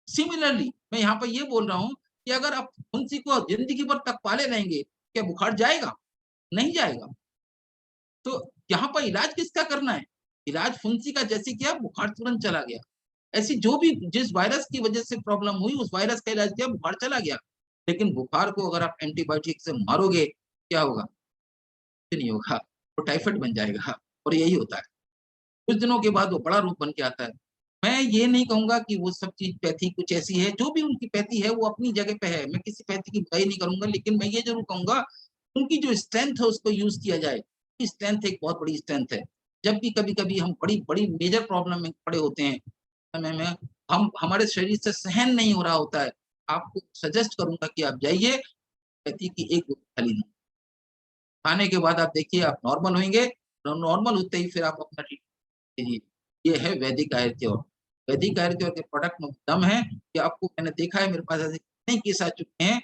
सिमिलरली मैं यहाँ पर ये बोल रहा हूँ कि अगर आप फुंसी को जिंदगी भर तक पाले रहेंगे, क्या बुखार जाएगा? नहीं जाएगा। तो यहाँ पर इलाज किसका करना है? इलाज फुंसी का जैसे किया, बुखार तुरंत चला गया। ऐसी जो भी जिस वायरस की वजह से प्रॉब्लम हुई, उस वायरस का इलाज किया, बुखार चला गया। लेकिन बुखार को अगर आप एंटीबायोटिक से मारोगे, क्या होगा? कुछ नहीं होगा, वो टाइफाइड बन जाएगा और यही होता है। कुछ दिनों के बाद वो बड़ा रूप बन के आता है। मैं ये नहीं कहूँगा कि वो सब चीज़ पैथी कुछ ऐसी है, जो भी उनकी पैथी है वो अपनी जगह पे है। मैं किसी पैथी की बुराई नहीं करूँगा, लेकिन मैं ये ज़रूर कहूँगा, उनकी जो स्ट्रेंथ है उसको यूज़ किया जाए। स्ट्रेंथ एक बहुत बड़ी स्ट्रेंथ है। जब भी कभी-कभी हम बड़ी-बड़ी मेजर प्रॉब्लम में खड़े होते हैं, समय में हम हमारे शरीर से सहन नहीं हो रहा होता है, आपको सजेस्ट करूँगा कि आप जाइए, पैथी की एक गोली खा लीजिए। खाने के बाद आप देखिए आप नॉर्मल होंगे, नॉर्मल होते ही फिर आप अपना ट्रीटमेंट कीजिए। ये है वैदिक आयुर्वेद। वैदिक आयुर्वेद के प्रोडक्ट में दम है कि आपको, मैंने देखा है मेरे पास ऐसे कितने केस आ चुके हैं,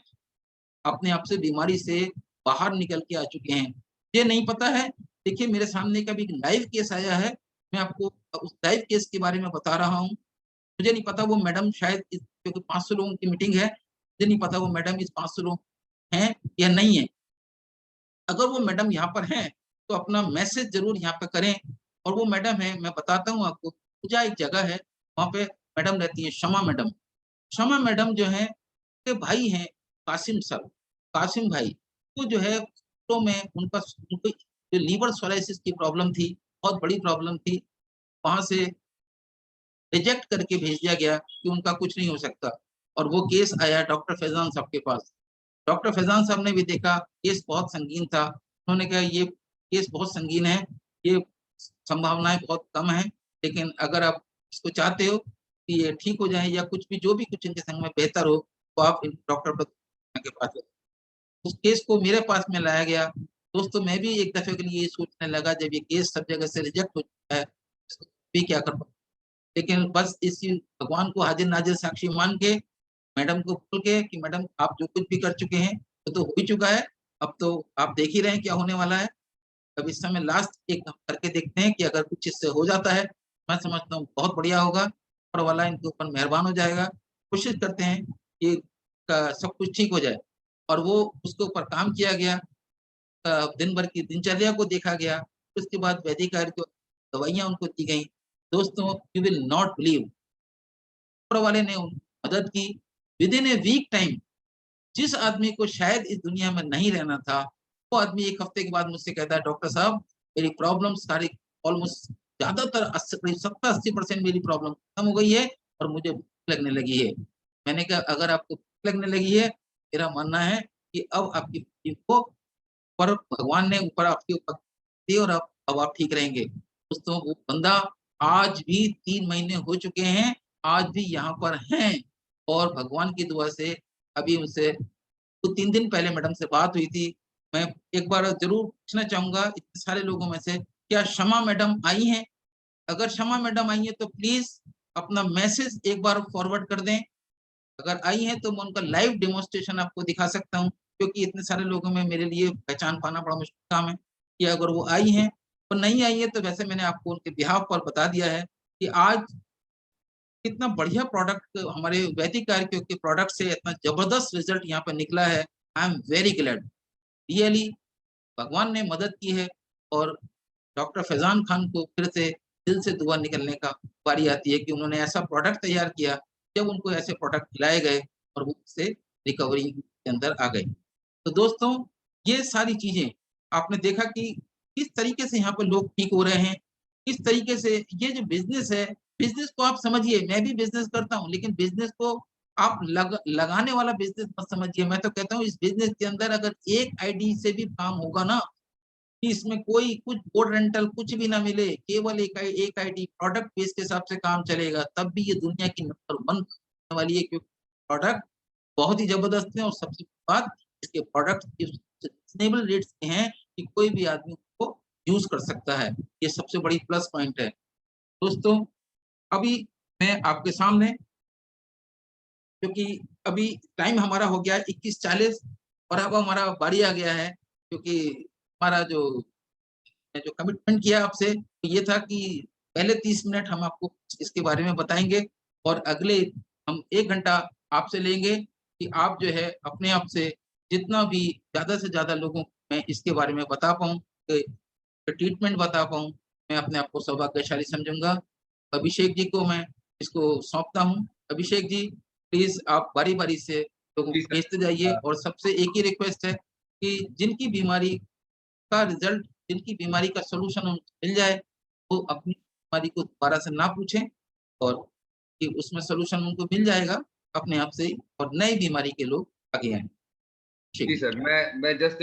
अपने आप से बीमारी से बाहर निकल के आ चुके हैं। ये नहीं पता है, देखिए मेरे सामने का भी एक लाइव केस आया है, मैं आपको उस लाइव केस के बारे में बता रहा हूँ। मुझे नहीं पता वो मैडम शायद क्योंकि 500 लोगों की मीटिंग है, मुझे नहीं पता वो मैडम इस 500 लोग हैं या नहीं है। अगर वो मैडम यहाँ पर हैं, तो अपना मैसेज ज़रूर यहाँ पे करें। और वो मैडम है, मैं बताता हूँ आपको, पूजा एक जगह है, वहाँ पे मैडम रहती है, शमा मैडम। शमा मैडम जो है, उनके भाई हैं कासिम सर, कासिम भाई। वो जो है, तो में उनको जो लीवर सोराइसिस की प्रॉब्लम थी, बहुत बड़ी प्रॉब्लम थी, वहाँ से रिजेक्ट करके भेज दिया गया कि उनका कुछ नहीं हो सकता। और वो केस आया डॉक्टर फैज़ान साहब के पास। डॉक्टर फैज़ान साहब ने भी देखा, केस बहुत संगीन था। उन्होंने कहा ये केस बहुत संगीन है, ये संभावनाएँ बहुत कम हैं, लेकिन अगर आप इसको चाहते हो कि ये ठीक हो जाए या कुछ भी जो भी कुछ इनके संग में बेहतर हो, तो आप इन डॉक्टर के पास जाओ। उस केस को मेरे पास में लाया गया। दोस्तों, मैं भी एक दफ़े के लिए ये सोचने लगा, जब ये केस सब जगह से रिजेक्ट हो चुका है, इसको भी क्या कर पाऊँ? लेकिन बस इसी भगवान को हाज़िर-नाज़िर साक्षी मान के, मैडम को बोल के कि मैडम आप जो कुछ भी कर चुके हैं, वो तो हो ही चुका है, अब तो आप देख ही रहे हैं क्या होने वाला है। अब इस समय लास्ट एक हम करके देखते हैं कि अगर कुछ इससे हो जाता है, मैं समझता हूँ बहुत बढ़िया होगा, ऊपर वाला इनके ऊपर मेहरबान हो जाएगा। कोशिश करते हैं कि सब कुछ ठीक हो जाए। और वो उसके ऊपर काम किया गया, दिन भर की दिनचर्या को देखा गया, उसके बाद वैदिक आयुर्वेद दवाइयाँ उनको दी गईं। दोस्तों, यू विल नॉट बिलीव, ऊपर वाले ने उनकी मदद की। विदिन ए वीक टाइम, जिस आदमी को शायद इस दुनिया में नहीं रहना था, वो आदमी 1 हफ्ते के बाद मुझसे कहता है, डॉक्टर साहब मेरी प्रॉब्लम सारी ऑलमोस्ट ज़्यादातर 70-80% मेरी प्रॉब्लम खत्म हो गई है और मुझे भूख लगने लगी है। मैंने कहा अगर आपको भूख लगने लगी है, मेरा मानना है कि अब आपकी भूख को पर भगवान ने ऊपर आपके ऊपर दी और अब आप ठीक रहेंगे। दोस्तों, वो बंदा आज भी 3 महीने हो चुके हैं, आज भी यहाँ पर हैं और भगवान की दुआ से अभी उनसे तो 3 दिन पहले मैडम से बात हुई थी। मैं एक बार ज़रूर पूछना चाहूँगा इतने सारे लोगों में से, क्या शमा मैडम आई हैं? अगर शमा मैडम आई हैं तो प्लीज़ अपना मैसेज एक बार फॉरवर्ड कर दें। अगर आई हैं तो मैं उनका लाइव डेमोंस्ट्रेशन आपको दिखा सकता हूँ। क्योंकि इतने सारे लोगों में मेरे लिए पहचान पाना बड़ा मुश्किल काम है कि अगर वो आई हैं और नहीं आई है, तो वैसे मैंने आपको उनके बिहाफ पर बता दिया है कि आज कितना बढ़िया प्रोडक्ट हमारे वैदिक आर्य के प्रोडक्ट से इतना जबरदस्त रिजल्ट यहाँ पर निकला है। I am very glad, really भगवान ने मदद की है। और डॉक्टर फैजान खान को फिर से दिल से दुआ निकलने का बारी आती है कि उन्होंने ऐसा प्रोडक्ट तैयार किया, जब उनको ऐसे प्रोडक्ट खिलाए गए और वो उससे रिकवरी के अंदर आ गए। तो दोस्तों, ये सारी चीजें आपने देखा कि किस तरीके से यहाँ पर लोग ठीक हो रहे हैं, किस तरीके से ये जो बिजनेस है, बिजनेस को आप समझिए, मैं भी बिजनेस करता हूँ, लेकिन बिजनेस को आप लगाने वाला बिजनेस मत समझिए। मैं तो कहता हूँ इस बिजनेस के अंदर अगर एक आईडी से भी काम होगा ना, कि इसमें कोई कुछ बोर्ड रेंटल कुछ भी ना मिले, केवल एक आईडी प्रोडक्ट बेस के हिसाब से काम चलेगा, तब भी ये दुनिया की नंबर 1 होने वाली है, क्योंकि प्रोडक्ट बहुत ही जबरदस्त है। और सबसे बात, इसके प्रोडक्ट रिजनेबल रेट्स के हैं कि कोई भी आदमी को यूज कर सकता है, ये सबसे बड़ी प्लस पॉइंट है। दोस्तों, अभी मैं आपके सामने, क्योंकि अभी टाइम हमारा हो गया 21:40 और अब हमारा बारी आ गया है, क्योंकि हमारा जो कमिटमेंट किया आपसे तो ये था कि पहले 30 मिनट हम आपको इसके बारे में बताएंगे और अगले हम 1 घंटा आपसे लेंगे कि आप जो है अपने आप से जितना भी ज्यादा से ज्यादा लोगों को मैं इसके बारे में बता पाऊँ, ट्रीटमेंट बता पाऊँ, मैं अपने आप को सौभाग्यशाली समझूंगा। अभिषेक जी को मैं इसको सौंपता हूँ। अभिषेक जी, प्लीज आप बारी बारी से लोगों जी को सर। भेजते जाइए, और सबसे एक ही रिक्वेस्ट है कि जिनकी बीमारी का रिजल्ट, जिनकी बीमारी का सोल्यूशन उनको मिल जाए, वो अपनी बीमारी को दोबारा से ना पूछें, और कि उसमें सोल्यूशन उनको मिल जाएगा अपने आप से ही, और नई बीमारी के लोग आगे आए। जी सर, मैं just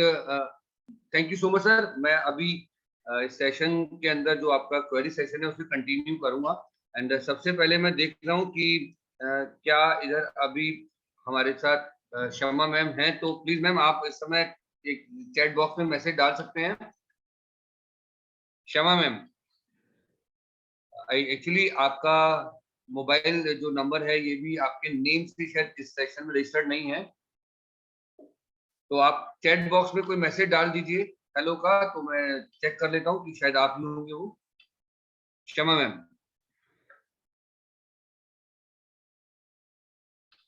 thank you so much sir. मैं अभी इस सेशन के अंदर जो आपका क्वेरी सेशन है उसे कंटिन्यू करूंगा। एंड सबसे पहले मैं देख रहा हूँ कि क्या इधर अभी हमारे साथ शर्मा मैम हैं, तो प्लीज मैम आप इस समय एक चैट बॉक्स में मैसेज डाल सकते हैं। शर्मा मैम, एक्चुअली आपका मोबाइल जो नंबर है ये भी आपके नेम से शायद इस सेक्शन में रजिस्टर्ड नहीं है, तो आप चैट बॉक्स में कोई मैसेज डाल दीजिए हेलो का, तो मैं चेक कर लेता हूँ कि शायद आप ही होंगे वो। क्षमा मैम,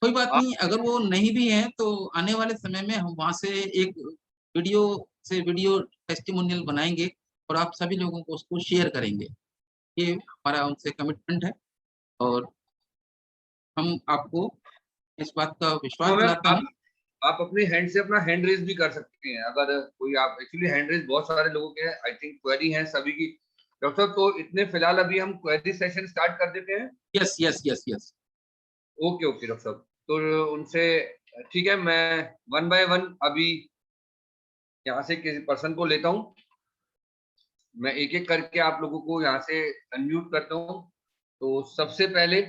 कोई बात आप नहीं, अगर वो नहीं भी है तो आने वाले समय में हम वहां से एक वीडियो टेस्टिमोनियल बनाएंगे और आप सभी लोगों को उसको शेयर करेंगे। ये हमारा उनसे कमिटमेंट है, और हम आपको इस बात का विश्वास हाँ मैम, दिलाता हूँ। आप अपने हैंड से अपना हैंड रेज भी कर सकते हैं अगर कोई, आप एक्चुअली हैंड रेज बहुत सारे लोगों के हैं, आई थिंक क्वेरी है सभी की। डॉक्टर साहब, तो इतने फिलहाल अभी हम क्वेरी सेशन स्टार्ट कर देते हैं। Yes yes yes yes. Okay okay doctor साहब, तो उनसे ठीक है, मैं 1 बाय 1 अभी यहाँ से किसी पर्सन को लेता हूँ। मैं एक एक करके आप लोगों को यहाँ से अनम्यूट करता हूँ। तो सबसे पहले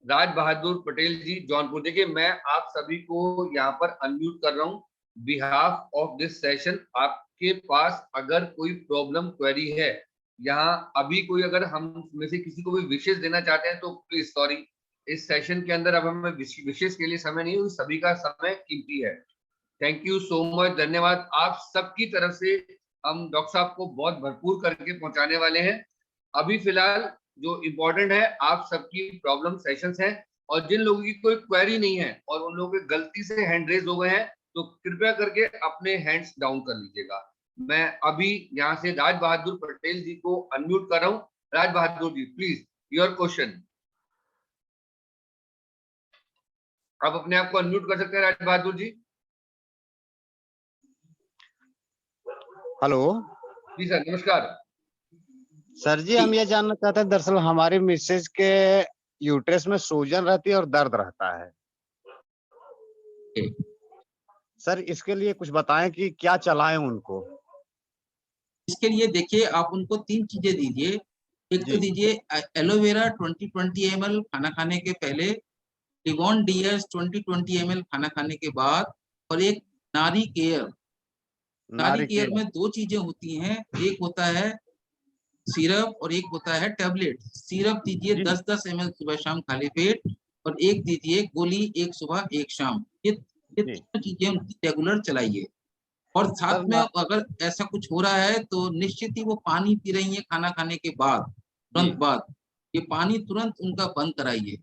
राज बहादुर पटेल जी, जौनपुर। देखिए, मैं आप सभी को यहाँ पर अनम्यूट कर रहा हूँ बिहाफ ऑफ दिस सेशन। आपके पास अगर कोई प्रॉब्लम क्वेरी है, यहाँ अभी कोई अगर हम में से किसी को भी विशेष देना चाहते हैं तो प्लीज सॉरी, इस सेशन के अंदर अब हमें विशेष के लिए समय नहीं है, सभी का समय कीमती है। थैंक यू सो मच, धन्यवाद आप सबकी तरफ से। हम डॉक्टर साहब को बहुत भरपूर करके पहुंचाने वाले हैं। अभी फिलहाल जो इम्पोर्टेंट है, आप सबकी प्रॉब्लम सेशंस हैं, और जिन लोगों की कोई क्वेरी नहीं है और उन लोगों के गलती से हैंड रेज हो गए हैं, तो कृपया करके अपने हैंड्स डाउन कर लीजिएगा। मैं अभी यहाँ से राज बहादुर पटेल जी को अनम्यूट कर रहा हूँ। Raj Bahadur ji, please your question. आप अपने आप को अनम्यूट कर सकते हैं राज बहादुर जी। हेलो जी सर, नमस्कार। सर जी, हम ये जानना चाहते हैं, दरअसल हमारी मिसेज के यूट्रस में सूजन रहती है और दर्द रहता है। सर, इसके लिए कुछ बताएं कि क्या चलाएं उनको। इसके लिए देखिए, आप उनको 3 चीजें दीजिए। एक तो दीजिए एलोवेरा 20 ml खाना खाने के पहले, लिवॉन डीएस 20 ml खाना खाने के बाद, और एक नारी केयर। नारी केयर में 2 चीजें होती हैं, एक होता है सिरप और एक होता है टैबलेट। सिरप दीजिए 10-10 ml सुबह शाम खाली पेट, और एक दीजिए गोली, एक सुबह एक शाम। ये ये जी। तीनों चीजें उनकी रेगुलर चलाइए। और साथ सर में मैं अगर ऐसा कुछ हो रहा है तो निश्चित ही वो पानी पी रही है खाना खाने के बाद, जी तुरंत बाद, ये पानी तुरंत उनका बंद कराइए।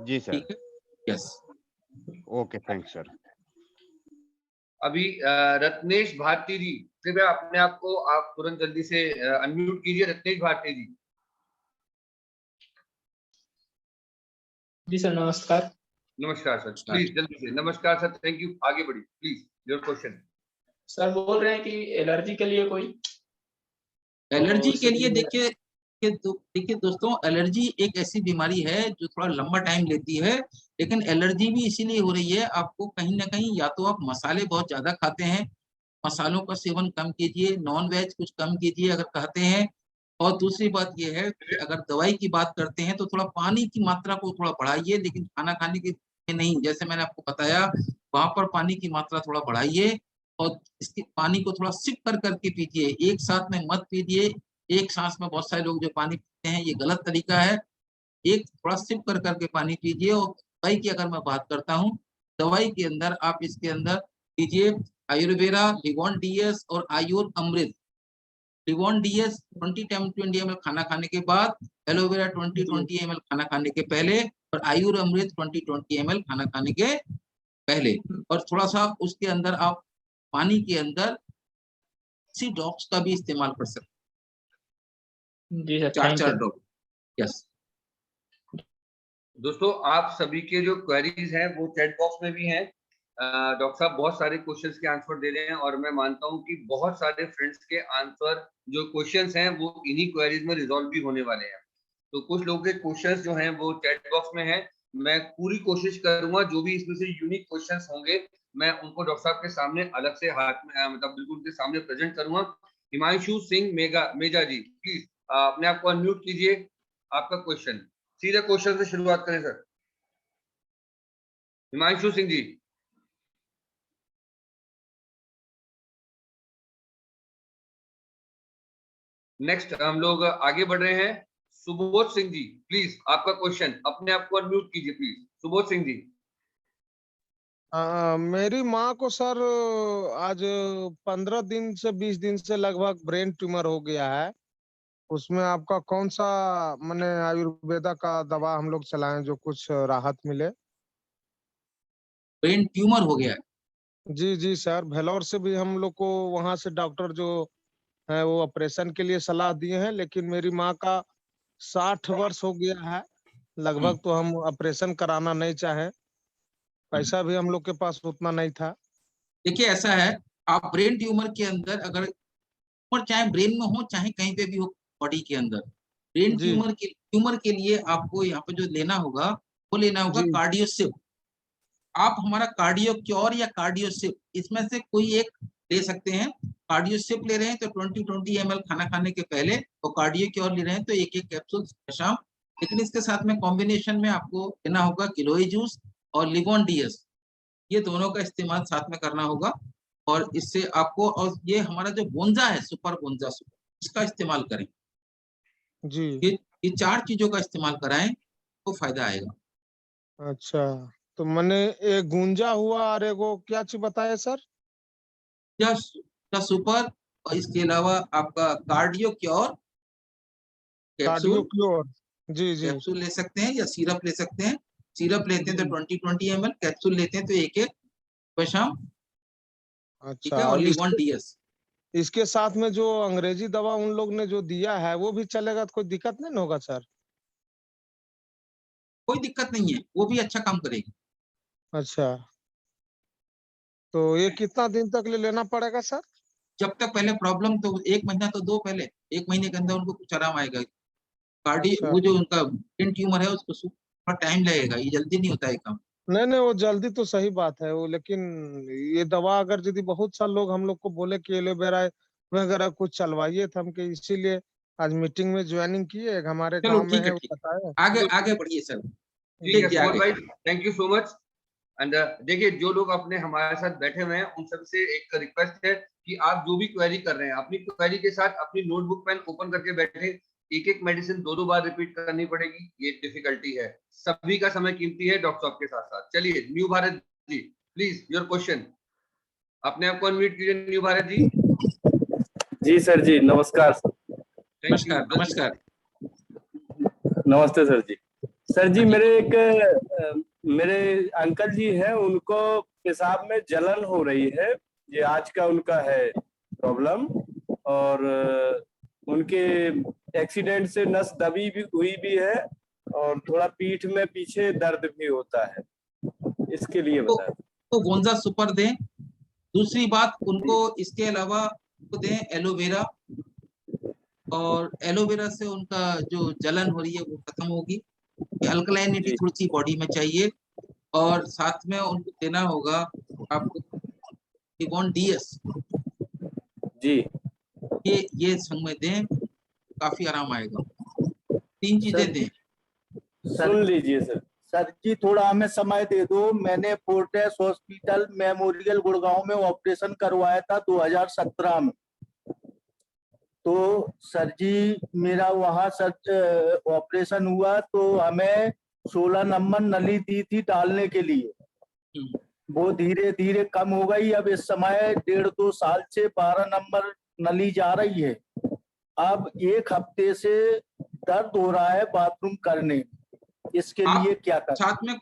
जी सर। ठीक है, यस। Okay, thanks sir. अभी रत्नेश भारती जी, कृपया अपने आप को आप तुरंत जल्दी से अनम्यूट कीजिए। रत्नेश भारती जी। जी सर, नमस्कार। नमस्कार सर, प्लीज जल्दी से। नमस्कार सर, थैंक यू, आगे बढ़िए प्लीज, योर क्वेश्चन। सर बोल रहे हैं कि एलर्जी के लिए कोई एलर्जी के लिए इसीलिए देखिए दोस्तों, एलर्जी एक ऐसी बीमारी है जो थोड़ा लंबा टाइम लेती है, लेकिन एलर्जी भी इसीलिए हो रही है, आपको कहीं ना कहीं या तो आप मसाले बहुत ज्यादा खाते हैं, मसालों का सेवन कम कीजिए, नॉन वेज कुछ कम कीजिए अगर कहते हैं। और दूसरी बात यह है कि अगर दवाई की बात करते हैं तो थोड़ा पानी की मात्रा को थोड़ा बढ़ाइए, लेकिन खाना खाने के नहीं, जैसे मैंने आपको बताया वहां पर पानी की मात्रा थोड़ा बढ़ाइए। और इसके पानी को थोड़ा सिप कर करके पीजिए, एक साथ में मत पीजिए। एक सांस में बहुत सारे लोग जो पानी पीते हैं, ये गलत तरीका है। एक थोड़ा सिप कर करके पानी पीजिए। और दवाई की अगर मैं बात करता हूँ, दवाई के अंदर आप इसके अंदर कीजिए आयुर्वेदा लिवॉन डीएस और आयुर अमृत। लिवॉन डीएस 20 ml खाना खाने के बाद, एलोवेरा 20 ml खाना खाने के पहले, और आयुर अमृत 20 ml खाना खाने के पहले। और थोड़ा सा उसके अंदर आप पानी के अंदर सी ड्रॉप्स का भी इस्तेमाल कर सकते जी सर, हैं, 4 थैंक यू। ड्रॉप। यस। दोस्तों, आप सभी के जो क्वेरीज हैं वो चैट बॉक्स में भी हैं। डॉक्टर साहब बहुत सारे क्वेश्चंस के आंसर दे रहे हैं, और मैं मानता हूं कि बहुत सारे फ्रेंड्स के आंसर जो क्वेश्चंस हैं वो इन्हीं क्वेरीज में रिजॉल्व भी होने वाले हैं। तो कुछ लोगों के क्वेश्चंस जो हैं वो चैट बॉक्स में हैं। मैं पूरी कोशिश करूंगा जो भी इसमें से यूनिक क्वेश्चंस होंगे मैं उनको डॉक्टर साहब के सामने अलग से हाथ में मतलब बिल्कुल उनके सामने प्रेजेंट करूंगा। हिमांशु सिंह मेजा जी, प्लीज अपने आप को अनम्यूट कीजिए। आपका क्वेश्चन, सीधे क्वेश्चन से शुरुआत करें सर। हिमांशु सिंह जी। नेक्स्ट हम लोग आगे बढ़ रहे हैं। सुबोध सिंह जी, प्लीज आपका क्वेश्चन, अपने आप को अनम्यूट कीजिए प्लीज। सुबोध सिंह जी। मेरी माँ को सर आज 15 दिन से 20 दिन से लगभग ब्रेन ट्यूमर हो गया है। उसमें आपका कौन सा माने आयुर्वेदा का दवा हम लोग चलाएं जो कुछ राहत मिले? ब्रेन ट्यूमर हो गया है। जी जी सर, भेलोर से भी हम लोग को वहां से डॉक्टर जो है वो ऑपरेशन के लिए सलाह दिए हैं, लेकिन मेरी माँ का 60 वर्ष हो गया है लगभग, तो हम ऑपरेशन कराना नहीं चाहे, पैसा भी हम लोग के पास उतना नहीं था। देखिए ऐसा है, आप ब्रेन ट्यूमर के अंदर अगर ट्यूमर चाहे ब्रेन में हो चाहे कहीं पे भी हो बॉडी के अंदर, ब्रेन जी ट्यूमर के लिए आपको यहाँ पे जो लेना होगा वो लेना होगा जी कार्डियोसिप। आप हमारा कार्डियो क्योर या कार्डियोसिप इसमें से कोई एक ले सकते हैं। कार्डियोसिप ले रहे हैं तो 20 ml खाना खाने के पहले, और कार्डियो क्योर ले रहे हैं तो एक एक कैप्सूल शाम। लेकिन इसके साथ में कॉम्बिनेशन में आपको लेना होगा गिलोय जूस और लिवॉन डीएस, ये दोनों का इस्तेमाल साथ में करना होगा। और इससे आपको, और ये हमारा जो बोंजा है सुपर बोंजा इसका इस्तेमाल करें। जी। ये 4 चीजों का इस्तेमाल कराएं तो फायदा आएगा। अच्छा, तो मैंने एक गुंजा हुआ और एगो क्या चीज बताया सर? या सुपर, और इसके अलावा आपका cardio cure cardio capsule, cure. जी जी। कैप्सूल ले सकते हैं या सिरप ले सकते हैं। सिरप लेते हैं तो जी 20 ml, कैप्सूल लेते हैं तो एक एक शाम। ठीक अच्छा, है, और लिवॉन इसके डीएस। इसके साथ में जो अंग्रेजी दवा उन लोग ने जो दिया है वो भी चलेगा तो कोई दिक्कत नहीं ना होगा सर? कोई दिक्कत नहीं है, वो भी अच्छा काम करेगी। अच्छा, तो ये कितना दिन तक लेना पड़ेगा सर? जब तक पहले प्रॉब्लम, तो 1 महीना तो दो पहले, 1 महीने के अंदर उनको कुछ आराम आएगा। अच्छा, वो जो उनका ब्रेन ट्यूमर है उसको थोड़ा टाइम लगेगा, ये जल्दी नहीं होता है काम। नहीं नहीं वो जल्दी तो सही बात है वो, लेकिन ये दवा अगर यदि बहुत सारे लोग हम लोग को बोले कि एलोवेरा वगैरह कुछ चलवाइए तो हम के इसीलिए आज मीटिंग में ज्वाइनिंग किए, एक हमारे चलो गांव में ठीक है है, वो ठीक बताया। है, आगे आगे बढ़िए सर। ठीक है ठीक है, सुबोध आगे। भाई, thank you so much. And देखिए, जो लोग अपने हमारे साथ बैठे हुए हैं उन सबसे एक रिक्वेस्ट है कि आप जो भी क्वेरी कर रहे हैं अपनी क्वेरी के साथ अपनी नोटबुक पेन ओपन करके बैठे। एक एक मेडिसिन दो बार रिपीट करनी पड़ेगी, ये डिफिकल्टी है। सभी का समय कीमती है डॉक्टर साहब के साथ साथ। चलिए new Bharat ji, please your question. अपने आप को अनम्यूट कीजिए न्यू भारत जी। जी सर जी, नमस्कार सर। Thank you. नमस्कार नमस्कार। नमस्ते सर जी। सर जी, हाँ जी। मेरे अंकल जी हैं, उनको पेशाब में जलन हो रही है, ये आज का उनका है प्रॉब्लम। और उनके एक्सीडेंट से नस दबी भी हुई भी है, और थोड़ा पीठ में पीछे दर्द भी होता है, इसके लिए बताएं। तो गोंजा सुपर दें। दूसरी बात, उनको इसके अलावा उनको दें एलोवेरा, और एलोवेरा से उनका जो जलन हो रही है वो खत्म होगी। अल्कलाइनिटी जी। थोड़ी सी बॉडी में चाहिए, और साथ में उनको देना होगा आपको लिवोन डीएस, जी ये संग में दें, काफी आराम आएगा। 3 चीजें सर, दें। सुन लीजिए सर। सर जी थोड़ा हमें समय दे दो। मैंने फोर्टेस हॉस्पिटल मेमोरियल गुड़गांव में ऑपरेशन करवाया था 2017 में। तो सर जी मेरा वहाँ सर ऑपरेशन हुआ तो हमें 16 नंबर नली दी थी डालने के लिए। वो धीरे धीरे कम हो गई। अब इस समय 1.5-2 साल से 12 नंबर नली जा रही है। अब 1 हफ्ते से दर्द हो रहा है बाथरूम करने। इसके आप लिए क्या करें?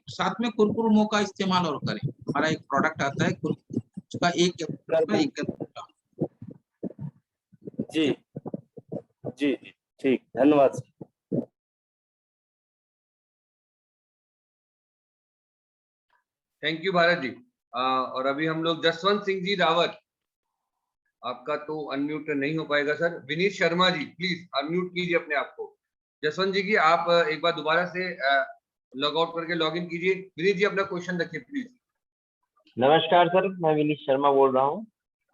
साथ में कुरकुरमो का इस्तेमाल और करें। हमारा एक प्रोडक्ट आता है उसका एक जी जी जी ठीक, धन्यवाद सर। थैंक यू भारत जी। और अभी हम लोग जसवंत सिंह जी रावत, आपका तो अनम्यूट नहीं हो पाएगा sir. Vineet Sharma ji please unmute कीजिए अपने आप को। जसवंत जी की आप एक बार दोबारा से लॉग आउट करके लॉग इन कीजिए। विनीत जी अपना क्वेश्चन रखिए प्लीज। नमस्कार सर, मैं विनीत शर्मा बोल रहा हूँ।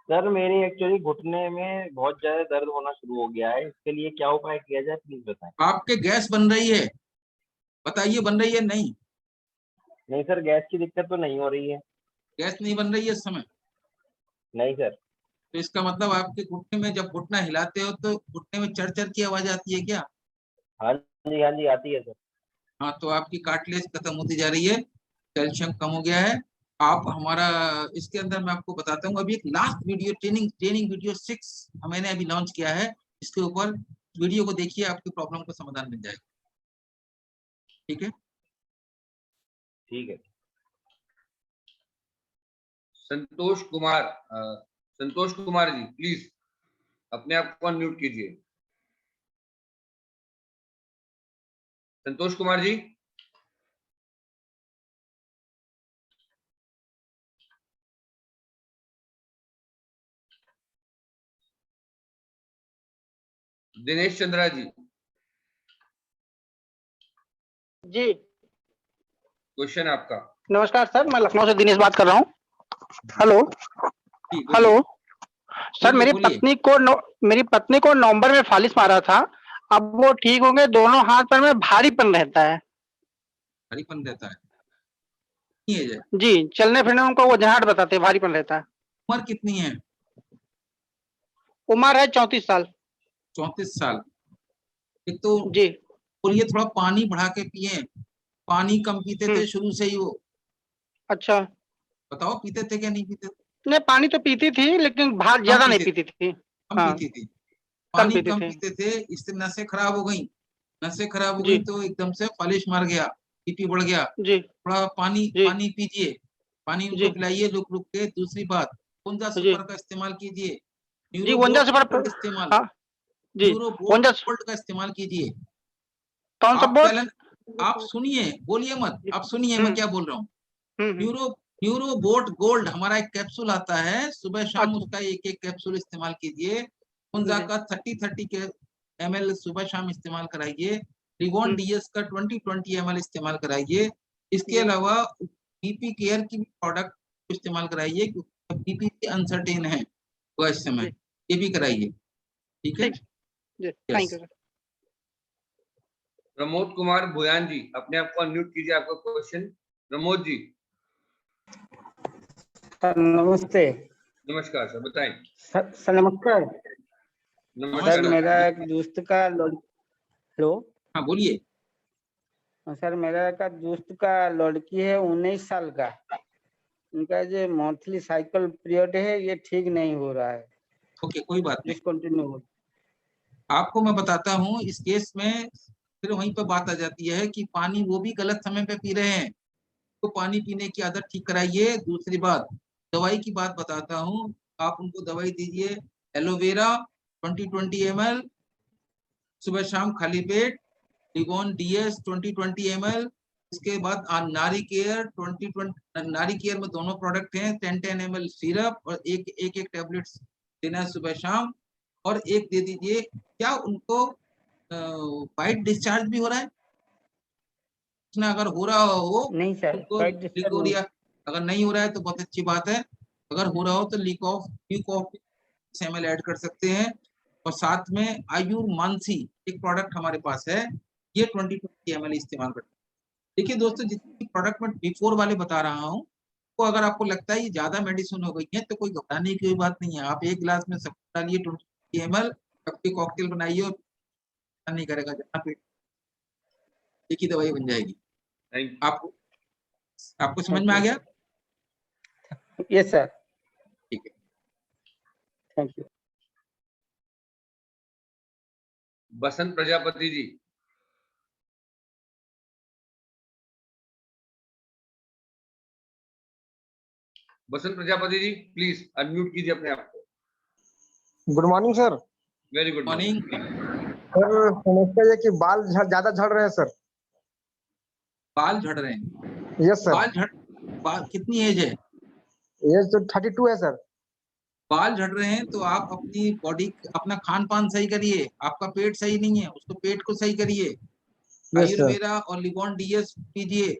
सर मेरे एक्चुअली घुटने में बहुत ज्यादा दर्द होना शुरू हो गया है, इसके लिए क्या उपाय किया जाए प्लीज बताएं। आपके गैस बन रही है, बताइए बन रही है नहीं? नहीं सर, गैस की दिक्कत तो नहीं हो रही है। गैस नहीं बन रही है इस समय? नहीं सर। तो इसका मतलब आपके घुटने में जब घुटना हिलाते हो तो घुटने में चढ़ की आवाज आती है क्या? हाँ जी आती है सर। हाँ, तो आपकी कार्टिलेज खत्म होती जा रही है, कैल्शियम कम हो गया है। आप हमारा इसके अंदर मैं आपको बताता हूँ, अभी एक लास्ट वीडियो ट्रेनिंग वीडियो 6 मैंने अभी लॉन्च किया है। इसके ऊपर वीडियो को देखिए, आपकी प्रॉब्लम का समाधान मिल जाएगा। ठीक है? ठीक है। संतोष कुमार जी प्लीज अपने आप को अनम्यूट कीजिए। संतोष कुमार जी। दिनेश चंद्रा जी। जी क्वेश्चन आपका। नमस्कार सर, मैं लखनऊ से दिनेश बात कर रहा हूँ। हेलो हेलो सर, मेरी पत्नी को नवंबर में फालिस मारा था। अब वो ठीक हो गए, दोनों हाथ पैर में भारीपन रहता है। भारीपन रहता है? नहीं है जी, चलने फिरने में उनको वजनाहट बताते हैं, भारीपन रहता है। उम्र कितनी है? उम्र है 34 साल। 34 साल। एक तो जी बोलिए थोड़ा पानी बढ़ा के पिए। पानी कम पीते थे शुरू से ही वो? अच्छा, बताओ पीते थे क्या नहीं पीते थे? नहीं पानी तो पीती थी, लेकिन भार ज्यादा नहीं पीती थी। कम हाँ, पीती थी। कम पानी पीते कम थे। पीते थे, इससे नसें खराब हो गई। नसें खराब हो जी गई तो एकदम से फालिश मार गया, बीपी बढ़ गया। जी थोड़ा पानी जी पीजिए, पानी उनको जी पिलाइए रुक रुक के। दूसरी बात, गोंजा जी सुपर का इस्तेमाल कीजिए। जी, वंजा से न्यूरोबोट का इस्तेमाल, हाँ जी, न्यूरोबोट वंजा गोल्ड का इस्तेमाल कीजिए। कौन सा आप बोर्ड? पहले आप सुनिए, बोलिए मत, आप सुनिए मैं क्या बोल रहा हूँ। हम्म। न्यूरोबोट गोल्ड हमारा एक कैप्सूल आता है, सुबह शाम अच्छा उसका एक कैप्सूल इस्तेमाल कीजिए। गोंजा जी का 30 के ml सुबह शाम इस्तेमाल कराइए। रिवॉन डीएस का 20 ml इस्तेमाल कराइए। इसके जी अलावा बीपी केयर की प्रोडक्ट इस्तेमाल कराइए, क्योंकि बीपी अनसर्टेन है वो इस समय, जी ये भी कराइए। ठीक है? ठीक जी, thank you sir. Pramod Kumar Bhuyan ji अपने आप को अनम्यूट कीजिए, आपका क्वेश्चन। प्रमोद जी। सर नमस्ते। नमस्कार सर, बताएं। सर नमस्कार। सर नमस्कार। मेरा एक दोस्त का हेलो। हाँ बोलिए। सर मेरा एक दोस्त का लड़की है 19 साल का। उनका जो मंथली साइकिल पीरियड है ये ठीक नहीं हो रहा है, ओके, कोई बात नहीं, डिसकंटिन्यू हो। आपको मैं बताता हूँ। इस केस में फिर वहीं पर बात आ जाती है कि पानी वो भी गलत समय पे पी रहे हैं, तो पानी पीने की आदत ठीक कराइए। दूसरी बात, दवाई की बात बताता हूँ, आप उनको दवाई दीजिए एलोवेरा 20 ml सुबह शाम खाली पेट, लिगोन डीएस 20 ml, इसके बाद नारी केयर 20 नारी केयर में दोनों प्रोडक्ट हैं, 10 ml सिरप और एक टेबलेट देना है सुबह शाम। और एक दे दीजिए, क्या उनको वाइट डिस्चार्ज भी हो रहा है? ना अगर हो रहा हो नहीं सर, उनको वाइट डिस्चार्ज नहीं। लिकोरिया, अगर नहीं हो रहा है तो बहुत अच्छी बात है, अगर हो रहा हो तो ल्यूकॉफ ml ऐड कर सकते हैं। और साथ में आयुर मानसी एक प्रोडक्ट हमारे पास है, ये 20 ml इस्तेमाल करते हैं। देखिए दोस्तों, जितने प्रोडक्ट मैं बिफोर वाले बता रहा हूँ, तो अगर आपको लगता है ये ज्यादा मेडिसिन हो गई है तो कोई घबराने की कोई बात नहीं है। आप एक गिलास में सब डालिए 20 ml, सबकी कॉकटेल बनाइए और नहीं करेगा, जहाँ पेट एक ही दवाई बन जाएगी। आपको समझ में आ गया? यस सर, ठीक है, thank you. Basant Prajapati ji. Basant Prajapati ji please unmute कीजिए अपने आप को। Good morning sir. Very good morning. Sir समस्या ये कि बाल ज्यादा झड़ रहे हैं सर। बाल झड़ रहे हैं? Yes sir. बाल कितनी एज है? एज तो 32 है सर। बाल झड़ रहे हैं तो आप अपनी बॉडी, अपना खान पान सही करिए। आपका पेट सही नहीं है, उसको पेट को सही करिए। आयुर्वेदा और लिगोन डीएस पीजिए,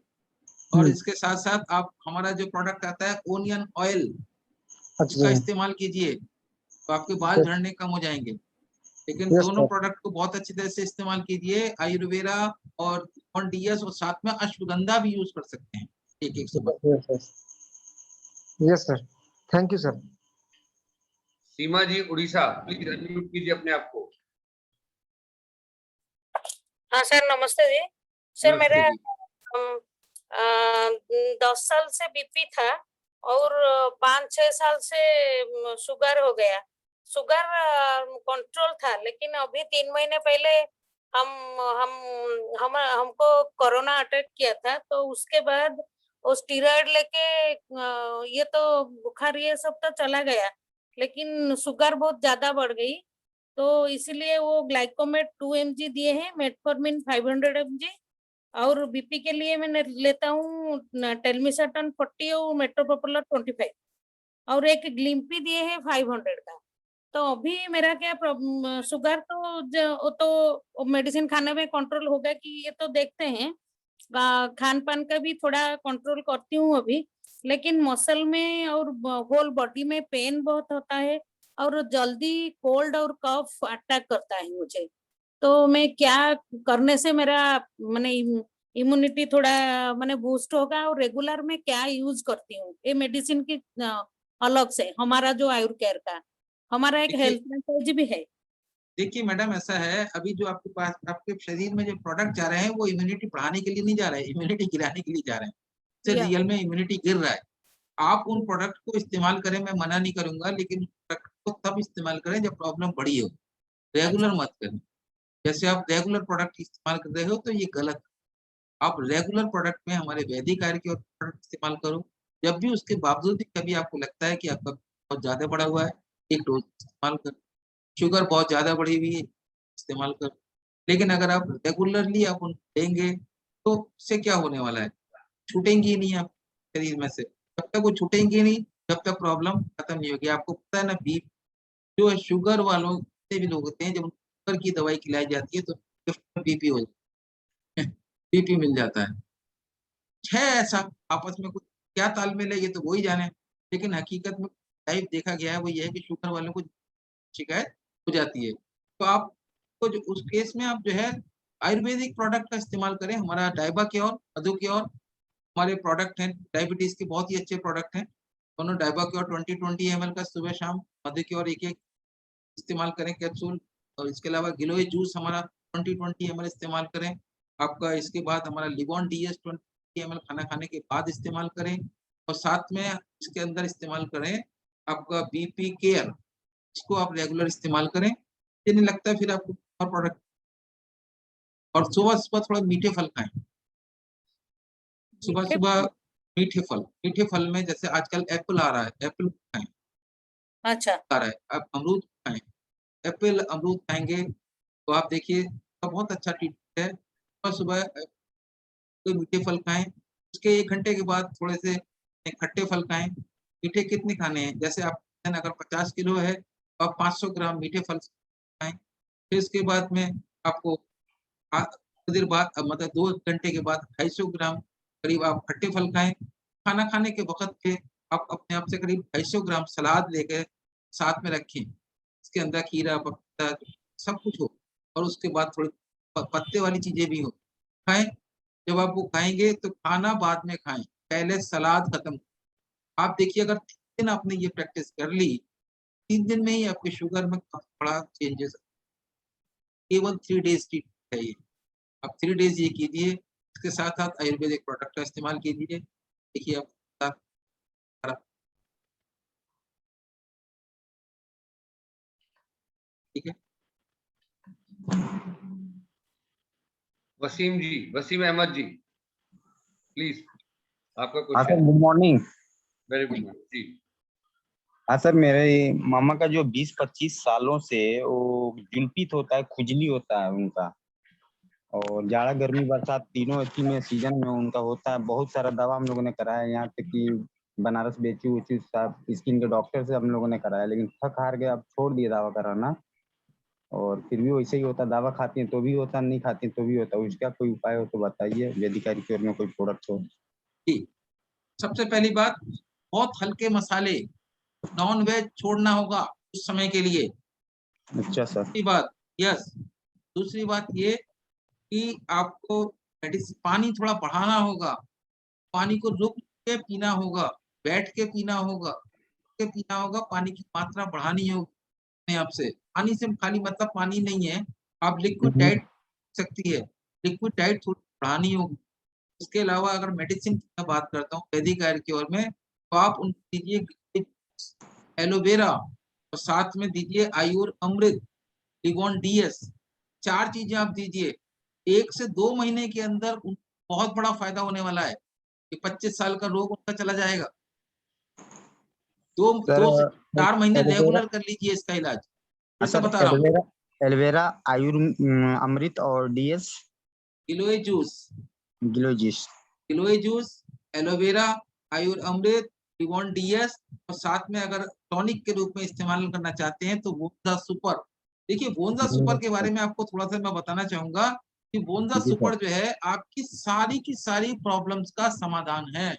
और इसके साथ साथ आप हमारा जो प्रोडक्ट आता है ओनियन ऑयल, उसका इस्तेमाल कीजिए, तो आपके बाल झड़ने कम हो जाएंगे। लेकिन दोनों प्रोडक्ट को बहुत अच्छी तरह से इस्तेमाल कीजिए, आयुर्वेदा और लिगोन डीएस, और साथ में अश्वगंधा भी यूज कर सकते हैं एक सुबह। Yes sir, thank you sir. Seema ji Orissa, please unmute कीजिए अपने आप को। हाँ सर, नमस्ते जी। सर मेरा 10 साल से बीपी था और 5-6 साल से शुगर हो गया। शुगर कंट्रोल था, लेकिन अभी 3 महीने पहले हमको कोरोना अटैक किया था, तो उसके बाद वो स्टीरॉयड लेके ये तो बुखार ये सब तो चला गया, लेकिन शुगर बहुत ज्यादा बढ़ गई, तो इसीलिए वो ग्लाइकोमेट 2 mg दिए हैं, मेटफॉर्मिन 500 mg, और बीपी के लिए मैं लेता हूँ टेलमिसाटन 40 और मेट्रोपोपुलर 25, और एक ग्लिम्पी दिए हैं 500 का। तो अभी मेरा क्या शुगर तो मेडिसिन खाने में कंट्रोल होगा कि ये तो देखते हैं, खान पान का भी थोड़ा कंट्रोल करती हूँ अभी, लेकिन मसल में और होल बॉडी में पेन बहुत होता है और जल्दी कोल्ड और कफ अटैक करता है मुझे। तो मैं क्या करने से मेरा माने इम्यूनिटी थोड़ा माने बूस्ट होगा, और रेगुलर में क्या यूज करती हूँ ये मेडिसिन की अलग से, हमारा जो आयुर केयर का हमारा एक हेल्थ मैसेज भी है। देखिए मैडम, ऐसा है, अभी जो आपके पास आपके शरीर में जो प्रोडक्ट जा रहे हैं वो इम्यूनिटी बढ़ाने के लिए नहीं जा रहे हैं, इम्यूनिटी गिराने के लिए जा रहे हैं। तो रियल में इम्यूनिटी गिर रहा है। आप उन प्रोडक्ट को इस्तेमाल करें, मैं मना नहीं करूंगा, लेकिन प्रोडक्ट को तब इस्तेमाल करें जब प्रॉब्लम बड़ी हो, रेगुलर मत करें। जैसे आप रेगुलर प्रोडक्ट इस्तेमाल कर रहे हो तो ये गलत। आप रेगुलर प्रोडक्ट में हमारे वैदिक आयुर्वेद के प्रोडक्ट इस्तेमाल करो। जब भी उसके बावजूद भी कभी आपको लगता है कि आपका बहुत ज्यादा बढ़ा हुआ है, एक डोज इस्तेमाल करो। शुगर बहुत ज्यादा बढ़ी हुई है, इस्तेमाल करो। लेकिन अगर आप रेगुलरली आप उन लेंगे तो उससे क्या होने वाला है, छूटेंगी नहीं आप शरीर में से। जब तक वो छूटेंगी नहीं, जब तक प्रॉब्लम खत्म नहीं होगी। आपको पता है ना, जो है शुगर वालों से भी लोग होते हैं, जब शुगर की दवाई खिलाई जाती है तो बीपी हो जाता है, बीपी मिल जाता है ऐसा। आपस में कुछ क्या तालमेल है ये तो वही जाने, लेकिन हकीकत में टाइप देखा गया है वो ये है कि शुगर वालों को शिकायत हो जाती है। तो आप तो जो उस केस में आप जो है आयुर्वेदिक प्रोडक्ट का इस्तेमाल करें। हमारा डाइबा क्योर, मधु क्योर हमारे प्रोडक्ट हैं, डायबिटीज के बहुत ही अच्छे प्रोडक्ट हैं दोनों। डाइबा क्योर 20 ml का सुबह शाम, मधु क्योर एक इस्तेमाल करें कैप्सूल, और इसके अलावा गिलोय जूस हमारा 20 ml इस्तेमाल करें आपका। इसके बाद हमारा लिगोन डीएस 20 ml खाना खाने के बाद इस्तेमाल करें। और साथ में इसके अंदर इस्तेमाल करें आपका BP केयर, इसको आप रेगुलर इस्तेमाल करें। ये नहीं लगता फिर आपको और प्रोडक्ट। और सुबह सुबह थोड़ा मीठे फल खाएं, सुबह सुबह मीठे फल में जैसे आजकल एप्पल आ रहा है, एप्पल खाएं। अच्छा, आ रहा है, आप अमरूद खाएं। एप्पल अमरूद खाएंगे तो आप देखिए तो बहुत अच्छा ट्रीटमेंट है। सुबह सुबह कोई मीठे फल खाएं, उसके 1 घंटे के बाद थोड़े से खट्टे फल खाएं। मीठे कितने खाने हैं, जैसे आप अगर 50 किलो है तो आप 500 ग्राम मीठे फल खाएं। फिर इसके बाद में आपको थोड़ी देर बाद मतलब 2 घंटे के बाद 250 ग्राम करीब आप खट्टे फल खाएं। खाना खाने के वक्त पे आप अपने आप से करीब 250 ग्राम सलाद लेकर साथ में रखें। इसके अंदर खीरा, पपीता सब कुछ हो, और उसके बाद थोड़ी पत्ते वाली चीजें भी हो, खाएं। जब आप वो खाएंगे तो खाना बाद में खाएं, पहले सलाद खत्म। आप देखिए अगर 3 दिन आपने ये प्रैक्टिस कर ली, 3 दिन में ही आपके शुगर में बड़ा चेंजेस। केवल 3 डेज की है ये, आप 3 डेज ये कीजिए। इसके साथ साथ आयुर्वेदिक प्रोडक्ट का इस्तेमाल कीजिए। देखिए आप ठीक है। वसीम अहमद जी, प्लीज आपका हाँ question. Sir, good morning. Very good morning जी। हाँ सर, मेरे मामा का जो 20-25 सालों से वो जुलपित होता है, खुजली होता है उनका, और जाड़ा गर्मी बरसात तीनों इसी में सीजन में उनका होता है। बहुत सारा दवा हम लोगों ने कराया, यहाँ तक कि बनारस बेची उची साहब स्किन के डॉक्टर से हम लोगों ने कराया, लेकिन थक हार के अब छोड़ दिए दवा कराना। और फिर भी वैसे ही होता, दवा खाती हैं तो भी होता, नहीं खाती तो भी होता। उसका कोई उपाय हो तो बताइए, वैदिक क्योर में कोई प्रोडक्ट हो। ठीक, सबसे पहली बात, बहुत हल्के मसाले, नॉन वेज छोड़ना होगा उस समय के लिए। अच्छा सर। दूसरी बात, यस, दूसरी बात ये कि आपको पानी थोड़ा बढ़ाना होगा। पानी को रुक के पीना होगा, बैठ के पीना होगा, पानी की मात्रा बढ़ानी होगी अपने आप से। पानी से खाली मतलब पानी नहीं है, आप लिक्विड डाइट सकती है, लिक्विड डाइट थोड़ी बढ़ानी होगी। इसके अलावा अगर मेडिसिन की मैं बात करता हूँ वैदिक आयुर्वेद में, तो आप उनको दीजिए एलोवेरा, और साथ में दीजिए आयुर अमृत, लिगोन DS, 4 चीजें आप दीजिए। 1 से 2 महीने के अंदर बहुत बड़ा फायदा होने वाला है। 25 साल का रोग उनका चला जाएगा। 2 से 4 महीने रेगुलर कर लीजिए इसका इलाज। जैसे बता रहा हूँ, एलोवेरा, आयुर अमृत और DS, गिलोय जूस, एलोवेरा, आयुर अमृत, लिगोन DS, और साथ में अगर टॉनिक के रूप में इस्तेमाल करना चाहते हैं तो बोनजा सुपर। देखिए बोनजा सुपर के बारे में आपको थोड़ा सा मैं बताना चाहूंगा कि बोनजा सुपर जो है आपकी सारी प्रॉब्लम्स का समाधान है।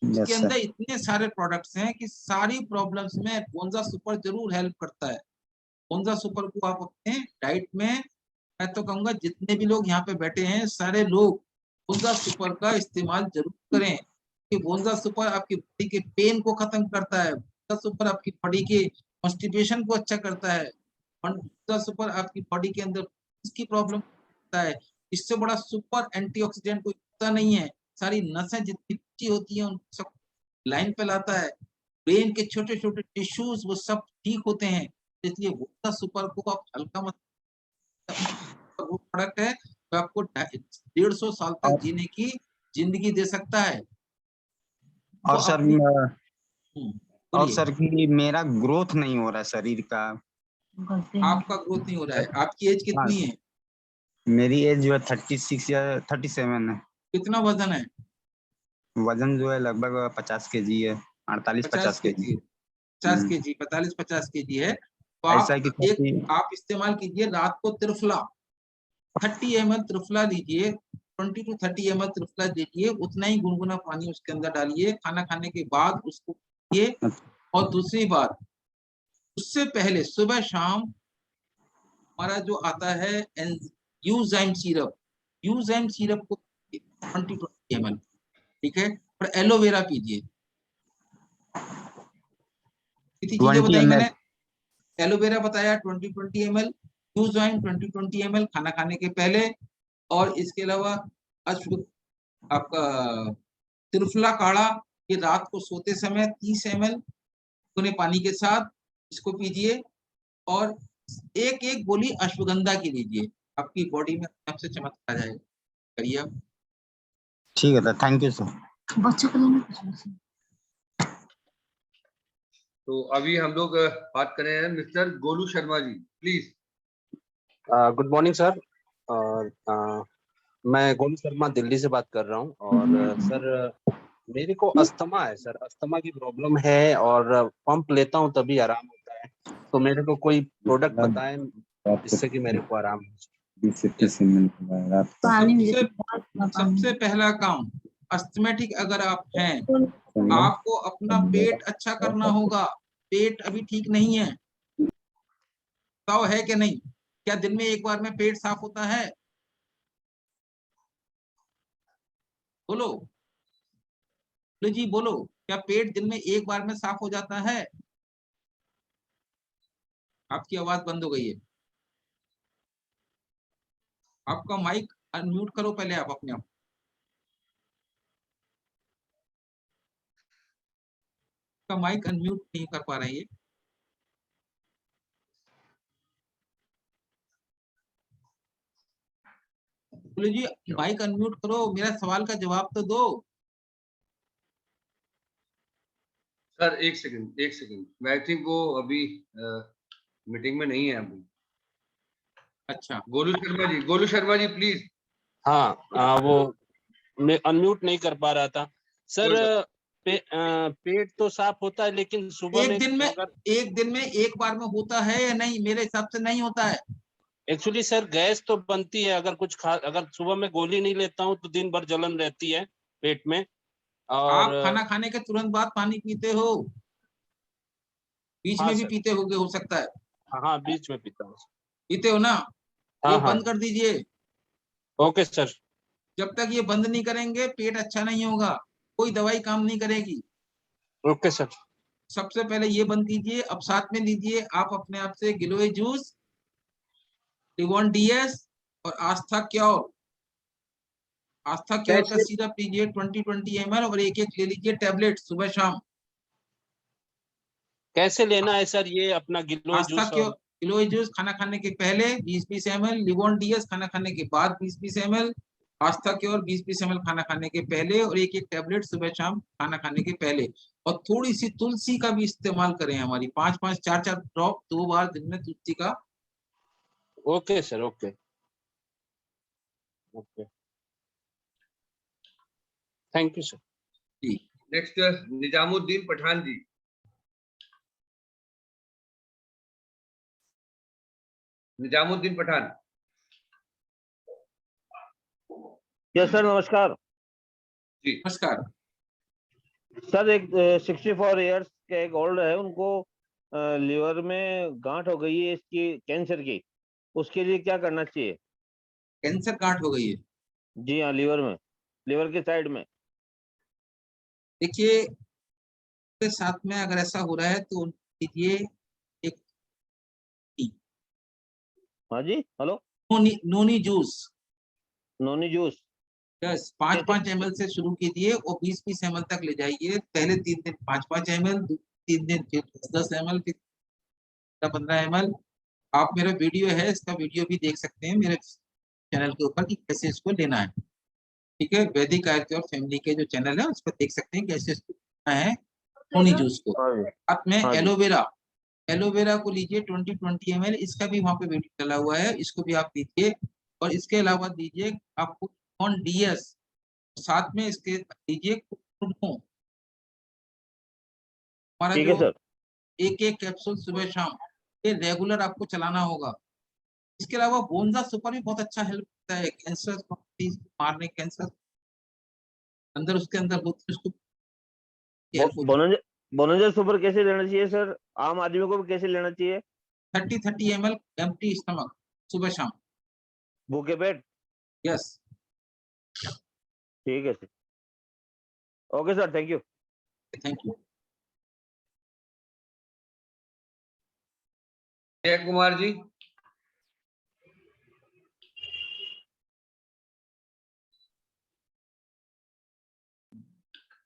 इसके अंदर इतने सारे प्रोडक्ट्स हैं कि सारी प्रॉब्लम्स में बोनजा सुपर जरूर हेल्प करता है। बोनजा सुपर को आप अपने डाइट में, मैं तो कहूंगा जितने भी लोग यहाँ पे बैठे हैं सारे लोग बोनजा सुपर का इस्तेमाल जरूर करें, कि बोनजा सुपर आपकी बॉडी के पेन को खत्म करता है। बोनजा सुपर आपकी बॉडी के कॉन्स्टिपेशन को अच्छा करता है। बोनजा सुपर आपकी बॉडी के अंदर इसकी प्रॉब्लम करता है। इससे बड़ा सुपर एंटीऑक्सीडेंट कोई होता नहीं है। सारी नसें जितनी बची होती हैं उन सब लाइन पे लाता है। ब्रेन के छोटे छोटे टिश्यूज वो सब ठीक होते हैं। इसलिए बोनजा सुपर को आप हल्का मत, वो प्रोडक्ट है तो आपको 150 साल तक जीने की जिंदगी दे सकता है। और तो सर और सर कि मेरा ग्रोथ नहीं हो रहा है शरीर का। आपका ग्रोथ नहीं हो रहा है? आपकी एज कितनी है? मेरी एज जो है 36 या 37 है। कितना वजन है? वजन जो है लगभग 50 kg है, 48-50 kg। 50 kg, 45-50 kg है। तो ऐसा आप इस्तेमाल कीजिए रात को त्रिफला, 30 ml त्रिफला लीजिए, 20 to 30 ml त्रिफला लीजिए, उतना ही गुनगुना पानी उसके अंदर डालिए, खाना खाने के बाद उसको पिए। और दूसरी बात, उससे पहले सुबह शाम हमारा जो आता है यूजाइम सीरप, यूजाइम सीरप को 20 ml, ठीक है, और एलोवेरा पीजिए। कितनी चीजें बताई मैंने? एलोवेरा बताया 20 ml, यूजाइम 20 ml खाना खाने के पहले, और इसके अलावा आपका त्रिफला काढ़ा ये रात को सोते समय 30 ml गुने पानी के साथ इसको पीजिए और एक एक गोली अश्वगंधा की लीजिए, आपकी बॉडी में सबसे चमत्कार आ जाएगा। करिए आप। ठीक है सर, थैंक यू सर। तो अभी हम लोग बात कर रहे हैं mister Golu Sharma ji, please. Good morning sir. और मैं गोलू शर्मा दिल्ली से बात कर रहा हूँ। और सर मेरे को अस्थमा है सर, अस्थमा की प्रॉब्लम है और पंप लेता हूँ तभी आराम होता है। तो मेरे को कोई प्रोडक्ट बताएं जिससे कि मेरे को आराम हो। सबसे पहला काम, अस्थमेटिक अगर आप हैं, आपको अपना पेट अच्छा करना होगा। पेट अभी ठीक नहीं है, बताओ है कि नहीं? क्या दिन में एक बार में पेट साफ होता है? बोलो बोलो जी, बोलो, क्या पेट दिन में एक बार में साफ हो जाता है? आपकी आवाज बंद हो गई है। आपका माइक अनम्यूट करो पहले आप अपने आप। का माइक अनम्यूट नहीं कर पा रहे हैं। बोले जी माइक अनम्यूट करो, मेरा सवाल का जवाब तो दो। सर एक सेकंड, मैं थिंक वो अभी मीटिंग में नहीं है अभी। अच्छा, गोलू शर्मा जी प्लीज। हाँ, वो मैं अनम्यूट नहीं कर पा रहा था सर। पेट तो साफ होता है लेकिन सुबह में एक दिन में एक बार में होता है या नहीं? मेरे हिसाब से नहीं होता है। एक्चुअली सर गैस तो बनती है, अगर सुबह में गोली नहीं लेता हूँ तो दिन भर जलन रहती है पेट में। और आप खाना खाने के तुरंत बाद पानी पीते हो? बीच में भी पीते होगे, हो सकता है। हाँ, बीच में पीता हूँ। पीते हो ना? ये बंद कर दीजिए। Okay sir. जब तक ये बंद नहीं करेंगे पेट अच्छा नहीं होगा, कोई दवाई काम नहीं करेगी। Okay sir. सबसे पहले ये बंद कीजिए। अब साथ में लीजिए आप अपने आप से गिलोय जूस, लिवॉन डीएस और आस्था क्योर। आस्था क्योर का सिरप लीजिए 20 ml और एक एक ले लीजिए टैबलेट सुबह शाम। कैसे लेना है सर ये अपना गिलोय जूस? गिलोय जूस खाना खाने के पहले 20-20 ml, लिवॉन डीएस खाना खाने के बाद 20-20 ml, आस्था क्योर 20-20 ml खाना खाने के पहले और एक एक टैबलेट सुबह शाम खाना खाने के पहले। और थोड़ी सी तुलसी का भी इस्तेमाल करें, हमारी 5-5 4-4 ड्रॉप 2 बार दिन में तुलसी का। Okay sir, okay okay, thank you sir. Next Nizamuddin Pathan ji. Nizamuddin Pathan. Yes sir, नमस्कार। जी नमस्कार सर। एक 64 इयर्स के एक ओल्ड है, उनको लिवर में गांठ हो गई है इसकी, कैंसर की। उसके लिए क्या करना चाहिए? कैंसर गांठ हो गई है? जी हाँ, लिवर में, लिवर के साइड में। देखिए के साथ में अगर ऐसा हो रहा है तो लीजिए एक हाँ जी, hello, noni juice. Noni juice yes, 5-5 ml से शुरू कीजिए और 20-20 ml तक ले जाइए। पहले 3 दिन 5-5 ml, 3 दिन फिर 10 ml, फिर 15 ml। आप मेरा वीडियो है, इसका वीडियो भी देख सकते हैं मेरे चैनल के ऊपर कि कैसे इसको लेना है। ठीक है, वैदिक आयुर्वेद और फैमिली के जो चैनल है उस पर देख सकते हैं कैसे इसको लेना है नोनी जूस को। साथ में एलोवेरा को लीजिए 20 ml, इसका भी वहां पे वीडियो चला हुआ है, इसको भी आप लीजिए। और इसके अलावा दीजिए आपको ऑन डीएस, साथ में इसके लीजिए हमारा जो एक कैप्सूल सुबह शाम ये रेगुलर आपको चलाना होगा। इसके अलावा बोनजा सुपर भी बहुत अच्छा हेल्प करता है कैंसर मारने, कैंसर अंदर उसके अंदर होती है उसको। बोनजा सुपर कैसे लेना चाहिए सर? आम आदमी को भी कैसे लेना चाहिए? 30 ml एम्प्टी स्टमक सुबह शाम, भूखे पेट। यस ठीक है sir. Okay sir, thank you. Thank you. जय कुमार जी।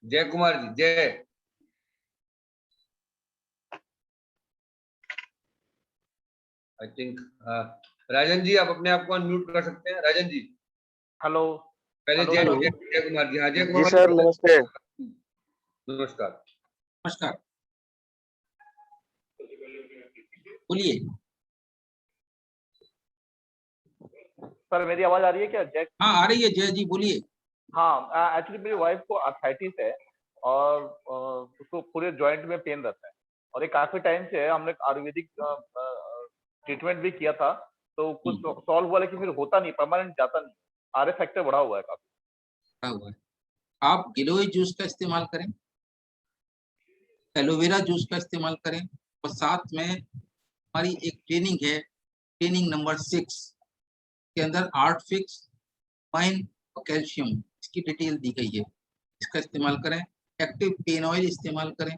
जय कुमार जी, जय। आई थिंक राजन जी आप अपने आप को अनम्यूट कर सकते हैं। राजन जी हेलो। पहले जय जय कुमार जी। हाँ जय कुमार जी सर, नमस्ते। नमस्कार। नमस्कार, बोलिए। सर मेरी आवाज आ रही है क्या? जय। हाँ आ रही है जय जी, बोलिए। हाँ, एक्चुअली मेरी वाइफ को आर्थराइटिस है और उसको पूरे जॉइंट में पेन रहता है और ये काफी टाइम से है। हमने आयुर्वेदिक ट्रीटमेंट भी किया था तो कुछ सॉल्व हुआ, लेकिन फिर होता नहीं, परमानेंट जाता नहीं। आरए फैक्टर बढ़ा हुआ है काफी। बढ़ा हुआ है। आप गिलोय जूस का इस्तेमाल करें, एलोवेरा जूस का इस्तेमाल करें, और साथ में हमारी एक ट्रेनिंग है, ट्रेनिंग नंबर 6 के अंदर आर्ट फिक्स, वाइन और कैल्शियम, इसकी डिटेल दी गई है। इसका इस्तेमाल करें। एक्टिव पेन ऑयल इस्तेमाल करें,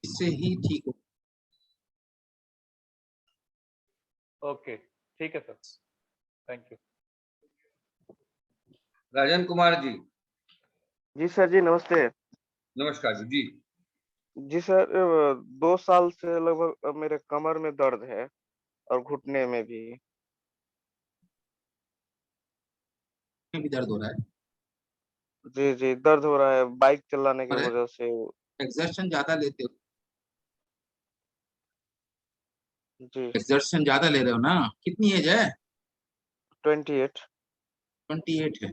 इससे ही ठीक हो। ओके, ठीक है sir, thank you. Rajan Kumar ji. जी सर जी, नमस्ते। नमस्कार जी। जी सर, 2 साल से लगभग मेरे कमर में दर्द है और घुटने में भी। भी दर्द हो रहा है? जी जी, दर्द हो रहा है बाइक चलाने की वजह से। एक्सर्शन ज्यादा लेते हो? जी। एक्सर्शन ज्यादा ले रहे हो ना? कितनी एज है? 28। 28 है।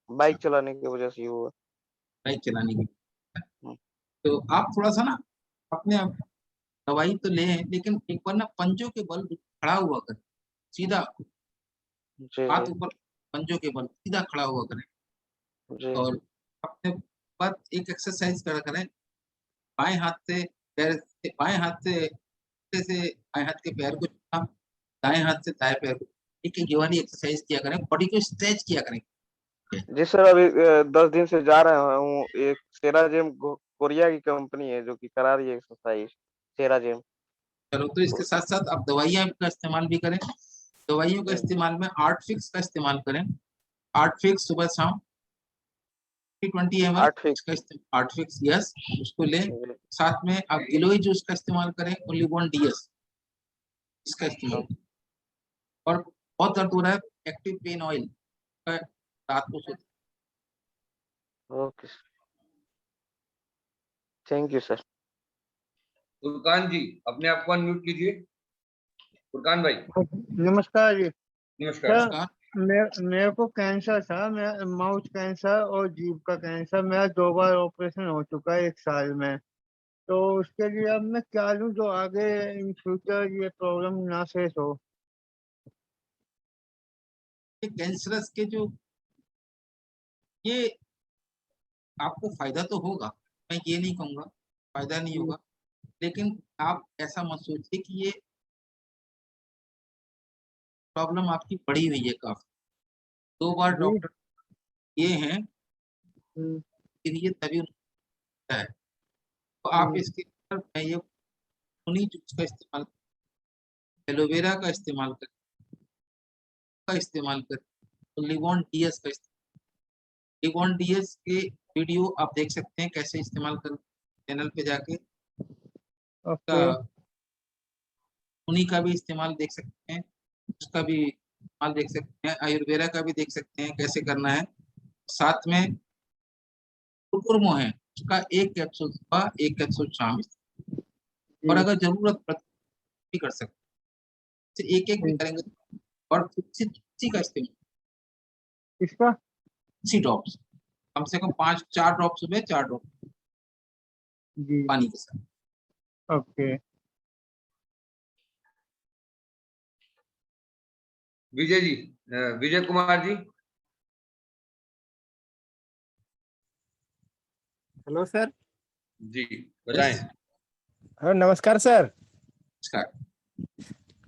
बाइक चलाने की वजह से ही हुआ। बाइक चलाने की। तो आप थोड़ा सा ना अपने दवाई तो लें, लेकिन एक बार ना पंजों के बल खड़ा हुआ करें, सीधा हाथ ऊपर, पंजों के बल सीधा खड़ा हुआ करें। और अपने बाद एक एक्सरसाइज करा करें, बाएं हाथ से पैर से, बाएं हाथ से बाएं हाथ के पैर को छूना, दाएं हाथ से दाएं पैर को, एक ये वाली एक्सरसाइज किया करें, बॉडी को स्ट्रेच किया करें। जी सर, अभी 10 दिन से जा रहा हूँ। एक सेरा जिम कोरिया की कंपनी है जो कि करा रही है एक्सरसाइज, सेरा जिम। चलो, तो इसके साथ साथ आप दवाइयां का इस्तेमाल भी करें। दवाइयों का इस्तेमाल में आर्ट फिक्स का इस्तेमाल करें। आर्ट फिक्स सुबह शाम 20 ml आर्ट फिक्स, यस, उसको लें। साथ में आप गिलोय जूस का इस्तेमाल करें, ओलिवॉन डीएस, इसका इस्तेमाल करें। और बहुत दर्द हो रहा है, एक्टिव पेन ऑयल का रात को सोते। Okay, thank you sir. Furqan ji अपने आप को अनम्यूट कीजिए। फुरकान भाई। नमस्कार जी। नमस्कार। मेरे को कैंसर था, मेरा माउथ कैंसर और जीभ का कैंसर। मेरा 2 बार ऑपरेशन हो चुका है 1 साल में। तो उसके लिए अब मैं क्या लूं जो आगे इन फ्यूचर ये प्रॉब्लम ना फेस हो। कैंसरस के जो ये आपको फायदा तो होगा, मैं ये नहीं कहूंगा फायदा नहीं होगा, लेकिन आप ऐसा मत सोचिए कि ये प्रॉब्लम आपकी बड़ी हुई है काफी। 2 बार डॉक्टर ये हैं, फिर ये तभी है। तो आप इसके मैं ये उन्हीं जूस का इस्तेमाल, एलोवेरा का इस्तेमाल करें, तो लिवॉन डीएस का इस्तेमाल। लिवॉन डीएस के वीडियो आप देख सकते हैं कैसे इस्तेमाल कर, चैनल पे जाके उन्हीं का भी इस्तेमाल देख सकते हैं, उसका भी इस्तेमाल देख सकते हैं, आयुर्वेदा का भी देख सकते हैं कैसे करना है। साथ में कुकुरमो है, उसका 1 कैप्सूल सुबह 1 कैप्सूल शाम, और अगर जरूरत भी कर सकते हैं, एक भी करेंगे। और तुलसी का इस्तेमाल, इसका तुलसी ड्रॉप्स, कम से कम 4 ड्रॉप सुबह, 4 ड्रॉप पानी के साथ। Okay. Vijay ji, Vijay Kumar ji. Hello sir जी बताएं। हाँ, नमस्कार सर। नमस्कार।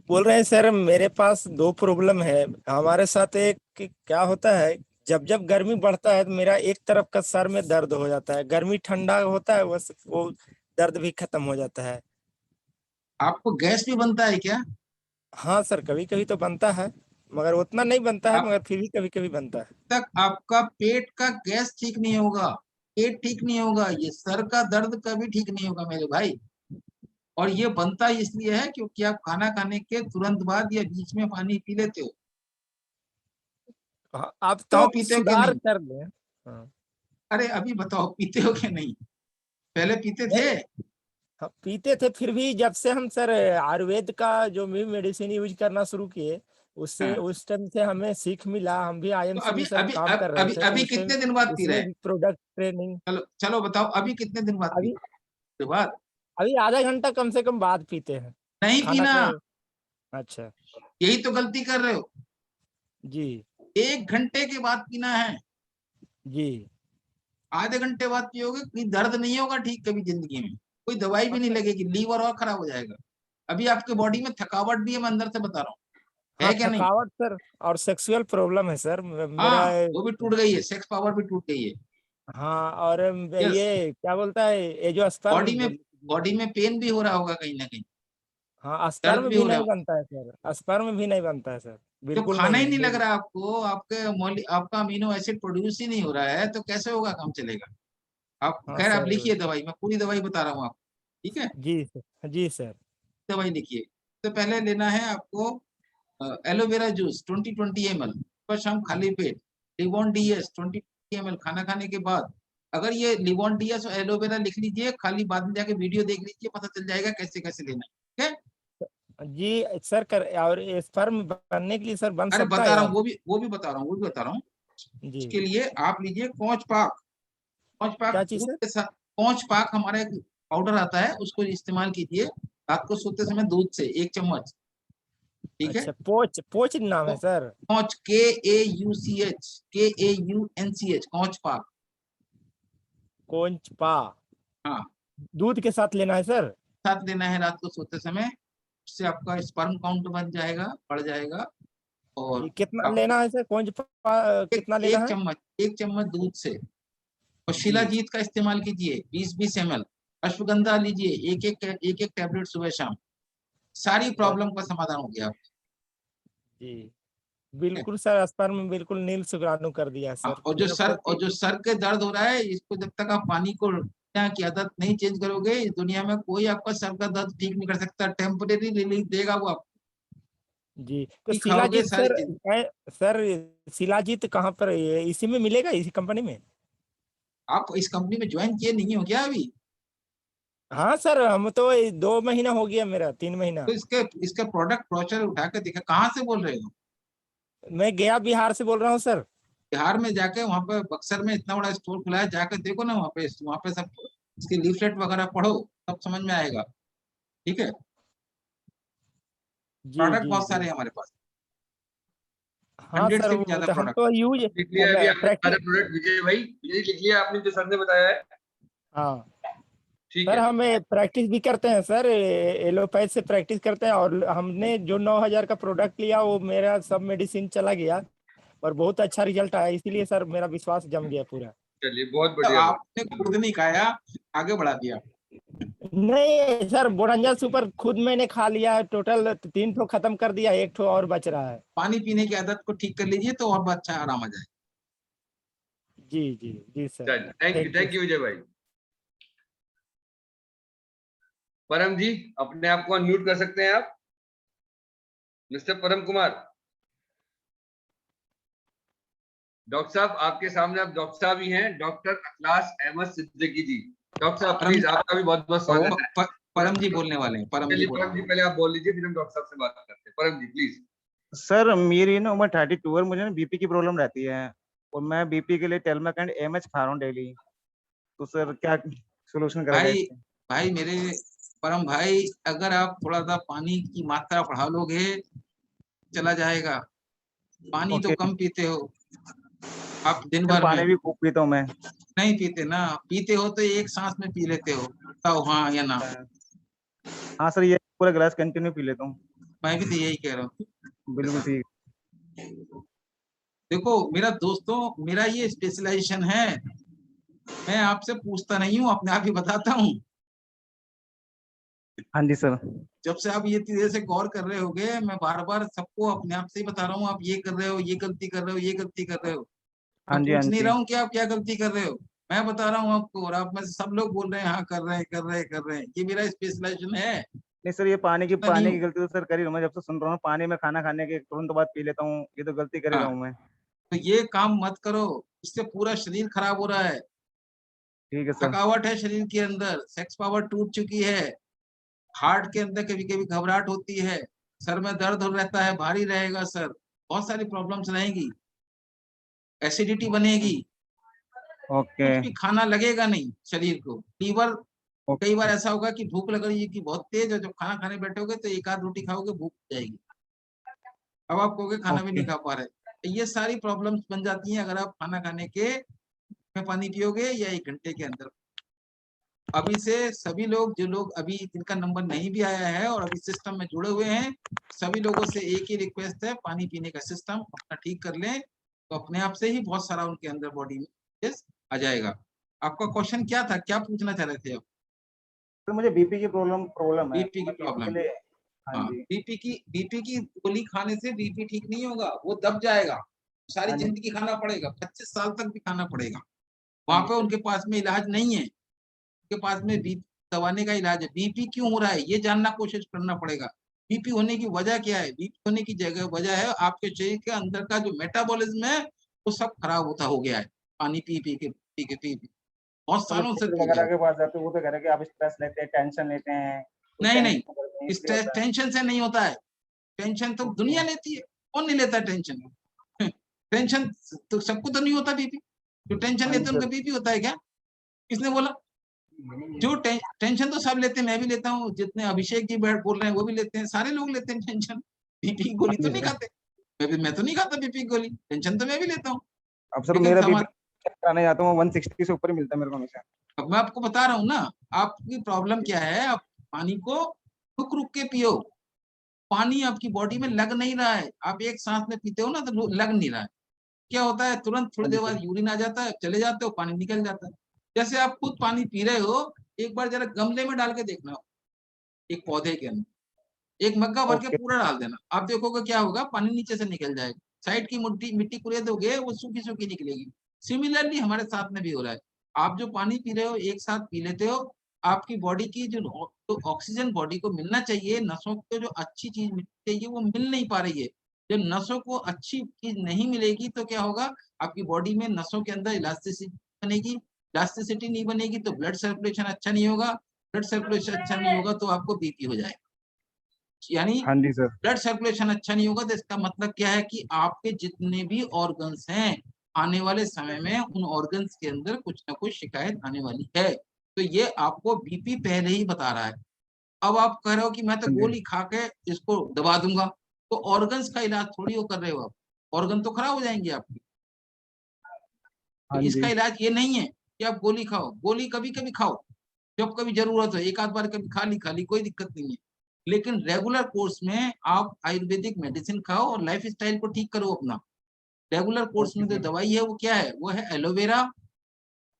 बोल रहे हैं सर, मेरे पास 2 प्रॉब्लम है हमारे साथ। एक क्या होता है, जब जब गर्मी बढ़ता है तो मेरा एक तरफ का सर में दर्द हो जाता है, गर्मी ठंडा होता है बस वो दर्द भी खत्म हो जाता है। आपको गैस भी बनता है क्या? हाँ सर, कभी कभी तो बनता है। मगर उतना नहीं बनता है, आप मगर फिर भी कभी कभी बनता है। तक आपका पेट का गैस ठीक नहीं होगा, पेट ठीक नहीं होगा, ये सर का दर्द कभी ठीक नहीं होगा मेरे भाई। और ये बनता इसलिए है क्योंकि आप खाना खाने के तुरंत बाद या बीच में पानी पी लेते हो। आप बताओ तो पीते हो कि सुधार नहीं? कर लें। हाँ। अरे अभी बताओ पीते हो कि नहीं? पहले पीते थे? हाँ, पीते थे, फिर भी जब से हम सर आयुर्वेद का जो भी मेडिसिन यूज करना शुरू किए, उससे हाँ। उस टाइम से हमें सीख मिला। हम भी तो आईएमसी अभी में सर अभी काम कर रहे अभी थे, तो अभी उसमें कितने दिन बाद पी रहे उसमें हैं? भी प्रोडक्ट ट्रेनिंग। चलो चलो बताओ अभी कितने दिन बाद अभी पी बाद? अभी आधा घंटा कम से कम बाद पीते हैं नहीं खाना पीना, के। अच्छा यही तो गलती कर रहे हो। जी 1 घंटे के बाद पीना है। जी। आधे घंटे बाद पियोगे कोई दर्द नहीं होगा ठीक कभी जिंदगी में, कोई दवाई भी नहीं लगेगी, लीवर और खराब हो जाएगा। अभी आपके बॉडी में थकावट भी है, मैं अंदर से बता रहा हूँ, है हाँ क्या नहीं? थकावट सर, और सेक्सुअल प्रॉब्लम है सर मेरा। हाँ वो भी टूट गई है, सेक्स पावर भी टूट गई है। हाँ, और यस, ये क्या बोलता है, ये जो स्पर्म। बॉडी में पेन भी हो रहा होगा कहीं ना कहीं, हाँ दर्द स्पर्म भी भी हो रहा नहीं होगा। बनता है सर, स्पर्म भी नहीं बनता है सर, जो बिल्कुल खाना ही नहीं। नहीं लग रहा आपको, आपका अमीनो एसिड प्रोड्यूस ही नहीं हो रहा है, तो कैसे होगा, काम चलेगा? आप हाँ खैर आप सर। लिखिए दवाई, मैं पूरी दवाई बता रहा हूँ आपको, ठीक है? जी सर, जी सर। दवाई लिखिए। तो पहले लेना है आपको एलोवेरा जूस 20 ml पर शाम खाली पेट। लिवॉन डीएस 20 ml खाना खाने के बाद। अगर ये लिवॉन डीएस और एलोवेरा लिख लीजिए, खाली बाद में जाके वीडियो देख लीजिए, पता चल जाएगा कैसे कैसे लेना है, ठीक है? जी सर कर, और स्पर्म बनने के लिए सर बन अरे सकता बता है रहा अब? हूँ, वो भी बता रहा हूँ, वो भी बता रहा हूँ। जी। उसके लिए आप लीजिए पौंच पाक। पौंच पाक क्या चीज दूध सर? के साथ, पौंच पाक हमारा एक पाउडर आता है, उसको इस्तेमाल कीजिए रात को सोते समय दूध से 1 चम्मच, ठीक है? अच्छा, पोच पोच नाम है सर? पौंच KAUCH पौंच पाक। कोंच पा। हाँ, दूध के साथ लेना है सर? साथ लेना है रात को सोते समय, उससे आपका स्पर्म काउंट बन जाएगा, बढ़ जाएगा। और ये कितना आप लेना है सर, कोंच पा कितना लेना है? 1 चम्मच दूध से। और जी शिलाजीत का इस्तेमाल कीजिए 20 ml। अश्वगंधा लीजिए एक टैबलेट सुबह शाम। सारी प्रॉब्लम का समाधान हो गया। जी बिल्कुल सर, स्पर्म बिल्कुल नील शुक्राणु कर दिया हाँ, सर। और जो सर के दर्द हो रहा है, इसको जब तक आप पानी को की आदत नहीं चेंज करोगे, इस दुनिया में कोई आपका सर का दर्द ठीक नहीं कर सकता। टेम्परेरी रिलीफ देगा वो आपको। जी तो खाओगे शिलाजीत सारी सर, चीज। सर शिलाजीत कहाँ पर, ये इसी में मिलेगा, इसी कंपनी में? आप इस कंपनी में ज्वाइन किए नहीं हो क्या अभी? हाँ सर, हम तो 2 महीना हो गया, मेरा 3 महीना। तो इसके प्रोडक्ट ब्रोचर उठा के दिखा। कहाँ से बोल रहे हो? मैं गया बिहार से बोल रहा हूँ सर। बिहार में जाके वहाँ पे बक्सर में इतना बड़ा स्टोर खुला है, जाकर देखो ना, वहाँ पे सब इसके लीफलेट वगैरह पढ़ो, तब समझ में आएगा, ठीक है? जी प्रोडक्ट जी बहुत जी। सारे हैं हमारे पास, हाँ 100 सर, से भी वो ज्यादा तो हम प्रोडक्ट। तो यूज लिख लिया अभी आपने प्रैक्टिस। सारे प्रोडक्ट विजय भाई, विजय लिख लिया आपने जो सर ने बताया है? हाँ ठीक सर, है। हमें प्रैक्टिस भी करते हैं सर, एलोपैथ से प्रैक्टिस करते हैं, और हमने जो 9,000 का प्रोडक्ट लिया वो मेरा सब मेडिसिन चला गया, और बहुत अच्छा रिजल्ट आया, इसीलिए सर मेरा विश्वास जम गया पूरा। चलिए बहुत तो बढ़िया। आपने खुद नहीं खाया, आगे बढ़ा दिया। नहीं सर, बोरंजल सुपर खुद मैंने खा लिया है, टोटल 3 ठो खत्म कर दिया, 1 ठो और बच रहा है। पानी पीने की आदत को ठीक कर लीजिए तो और अच्छा आराम आ जाए। जी जी जी सर। चलिए थैंक यू विजय भाई। परम जी अपने आप को अनम्यूट कर सकते हैं आप, मिस्टर परम कुमार। डॉक्टर साहब आपके सामने, आप डॉक्टर साहब ही हैं, डॉक्टर अखलास अहमद सिद्दीकी जी। डॉक्टर साहब प्लीज, आपका भी बहुत बहुत स्वागत है। परम जी बोलने वाले हैं, परम जी परम जी पहले आप बोल लीजिए, फिर हम डॉक्टर साहब से बात करते हैं। परम जी प्लीज। सर मेरी ना उम्र 32 है, मुझे ना बीपी की प्रॉब्लम रहती है, और मैं बीपी के लिए टेलमेकेंड एमएच खा रहा हूँ डेली। तो सर क्या सोल्यूशन करा जाए? भाई मेरे परम भाई, अगर आप थोड़ा सा पानी की मात्रा बढ़ा लोगे चला जाएगा। पानी तो कम पीते हो आप दिन भर पानी में। भी खूब पीता हूँ मैं। नहीं पीते ना, पीते हो तो एक सांस में पी लेते हो, बताओ हाँ या ना? हाँ सर, ये पूरा गिलास कंटिन्यू पी लेता हूँ। मैं भी तो यही कह रहा हूँ। बिल्कुल ठीक। देखो मेरा दोस्तों, मेरा ये स्पेशलाइजेशन है, मैं आपसे पूछता नहीं हूँ, अपने आप ही बताता हूँ। हाँ जी सर। जब से आप ये धीरे से गौर कर रहे होगे, मैं बार बार सबको अपने आप से ही बता रहा हूँ, आप ये कर रहे हो, ये गलती कर रहे हो, ये गलती कर रहे हो। हाँ मैं जी, हाँ पूछ नहीं जी। रहा हूँ कि आप क्या गलती कर रहे हो, मैं बता रहा हूँ आपको, और आप में से सब लोग बोल रहे हैं हाँ कर रहे हैं, कर रहे हैं, कर रहे हैं। ये मेरा स्पेशलाइजेशन है। नहीं सर, ये पानी की नहीं हूँ। गलती तो सर कर ही रहा हूँ मैं, जब से सुन रहा हूँ पानी में खाना खाने के तुरंत बाद पी लेता हूँ, ये तो गलती कर ही रहा हाँ, हूँ मैं। तो ये काम मत करो, इससे पूरा शरीर खराब हो रहा है। ठीक है सर। थकावट है शरीर के अंदर, सेक्स पावर टूट चुकी है, हार्ट के अंदर कभी कभी घबराहट होती है, सर में दर्द हो रहता है, भारी रहेगा सर, बहुत सारी प्रॉब्लम्स रहेंगी, एसिडिटी बनेगी, ओके। कुछ भी खाना लगेगा नहीं शरीर को, लीवर, कई बार ऐसा होगा कि भूख लग रही है कि बहुत तेज है, जब खाना खाने बैठोगे तो एक आध रोटी खाओगे भूख जाएगी, अब आप कहोगे खाना भी नहीं खा पा रहे। तो ये सारी प्रॉब्लम्स बन जाती हैं अगर आप खाना खाने के में पानी पियोगे या 1 घंटे के अंदर। अभी से सभी लोग, जो लोग अभी जिनका नंबर नहीं भी आया है और अभी सिस्टम में जुड़े हुए हैं, सभी लोगों से एक ही रिक्वेस्ट है, पानी पीने का सिस्टम अपना ठीक कर लें, तो अपने आप से ही बहुत सारा उनके अंदर बॉडी में चेंजेस आ जाएगा। आपका क्वेश्चन क्या था, क्या पूछना चाह रहे थे आप? तो मुझे बीपी की प्रॉब्लम है, बीपी की मैं बीपी प्रॉब्लम, के लिए। हाँ हाँ, जी। बीपी की गोली खाने से बीपी ठीक नहीं होगा, वो दब जाएगा, सारी हाँ जी। जिंदगी खाना पड़ेगा, 25 साल तक भी खाना पड़ेगा। हाँ वहां जी पे सर। उनके पास में इलाज नहीं है, उनके पास में बीपी दबाने का इलाज है। बीपी क्यों हो रहा है ये जानना कोशिश करना पड़ेगा, बीपी होने की वजह क्या है। बीपी होने की जगह वजह है आपके शरीर के अंदर का जो मेटाबॉलिज्म है वो सब खराब होता हो गया है, पानी पी पी के पी के पी पी बहुत तो मैं सालों से डॉक्टर पी रहे वगैरह हो। के पास जाते हैं, वो तो कह रहे हैं कि आप स्ट्रेस लेते हैं, टेंशन लेते हैं, कुछ नहीं टेंशन नहीं, करते हैं, इसलिए स्ट्रेस होता है। टेंशन से नहीं होता है, टेंशन तो ओके। दुनिया लेती है, कौन नहीं लेता टेंशन? टेंशन तो सबको तो नहीं होता बीपी, जो टेंशन हाँ जी लेते हैं उनका सर। बीपी होता है क्या? किसने बोला? जो टेंशन तो सब लेते हैं, मैं भी लेता हूँ, जितने अभिषेक जी बोल रहे हैं वो भी लेते हैं, सारे लोग लेते हैं टेंशन। बीपी की गोली हाँ तो जी नहीं सर। खाते, मैं तो नहीं खाता बीपी की गोली, टेंशन तो मैं भी लेता हूँ। अब सर लेकिन मेरा बीपी चेक कराने जाता हूँ, 160 से ऊपर ही मिलता है मेरे को हमेशा। अब मैं आपको बता रहा हूँ ना, आपकी प्रॉब्लम क्या है, आप पानी को रुक रुक के पियो, पानी आपकी बॉडी में लग नहीं रहा है, आप एक सांस में पीते हो ना तो लग नहीं रहा है, क्या होता है तुरंत थोड़ी हाँ जी देर बाद सर। यूरिन आ जाता है, चले जाते हो, पानी निकल जाता है। जैसे आप खुद पानी पी रहे हो, एक बार जरा गमले में डाल के देखना, एक पौधे के अंदर एक मग्गा भर के ओके। पूरा डाल देना, आप देखोगे क्या होगा, पानी नीचे से निकल जाएगा, साइड की मिट्टी कुरेदोगे वो सूखी सूखी निकलेगी। सिमिलरली हमारे साथ में भी हो रहा है, आप जो पानी पी रहे हो एक साथ पी लेते हो, आपकी बॉडी की जो तो ऑक्सीजन बॉडी को मिलना चाहिए, नसों को जो अच्छी चीज मिलनी चाहिए वो मिल नहीं पा रही है। जब नसों को अच्छी चीज नहीं मिलेगी तो क्या होगा, आपकी बॉडी में नसों के अंदर इलास्टिसिटी बनेगी, इलास्टिसिटी नहीं बनेगी तो ब्लड सर्कुलेशन अच्छा नहीं होगा, ब्लड सर्कुलेशन अच्छा नहीं होगा तो आपको बीपी हो जाएगा। यानी हाँ जी सर। ब्लड सर्कुलेशन अच्छा नहीं होगा तो इसका मतलब क्या है कि आपके जितने भी ऑर्गन्स हैं, आने वाले समय में उन ऑर्गन्स के अंदर कुछ ना कुछ शिकायत आने वाली है, तो ये आपको बीपी पहले ही बता रहा है। अब आप कह रहे हो कि मैं तो हाँ जी। गोली खा के इसको दबा दूंगा, तो ऑर्गन्स का इलाज थोड़ी वो कर रहे हो आप, ऑर्गन तो खराब हो जाएंगे आपके। तो हाँ इसका जी। इलाज ये नहीं है कि आप गोली खाओ, गोली कभी कभी खाओ, जब कभी जरूरत हो, एक आध बार कभी खा ली कोई दिक्कत नहीं है, लेकिन रेगुलर कोर्स में आप आयुर्वेदिक मेडिसिन खाओ और लाइफ स्टाइल को ठीक करो अपना। रेगुलर कोर्स ओके में जो सर। दवाई है वो क्या है, वो है एलोवेरा,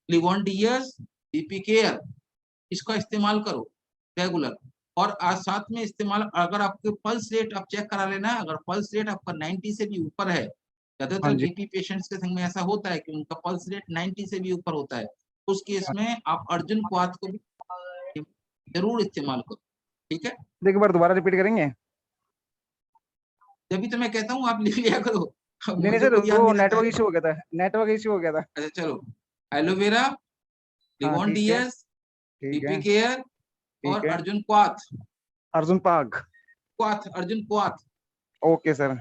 लिवोनडियस, बीपी केयर, इसका इस्तेमाल करो रेगुलर। और आज साथ में इस्तेमाल, अगर आपके पल्स रेट आप चेक करा लेना, अगर पल्स रेट आपका 90 से भी ऊपर है, हाँ ज्यादातर जी। बीपी पेशेंट्स के संग में ऐसा होता है कि उनका पल्स रेट 90 से भी ऊपर होता है, उस केस हाँ। में आप अर्जुन क्वाथ को भी जरूर इस्तेमाल करो, ठीक है? एक बार दोबारा रिपीट करेंगे? जब भी तो मैं कहता हूँ आप लिख लिया करो, अब नहीं नहीं मुझे सर, खुद याद वो नहीं रहता नेटवर्क है। इशू हो गया था, नेटवर्क इशू हो गया था। अच्छा चलो, एलोवेरा, हाँ ठीक है। लिवोनडियस, ठीक बीपी है। केयर ठीक और है। अर्जुन क्वाथ, अर्जुन पाग। अर्जुन क्वाथ, ओके सर।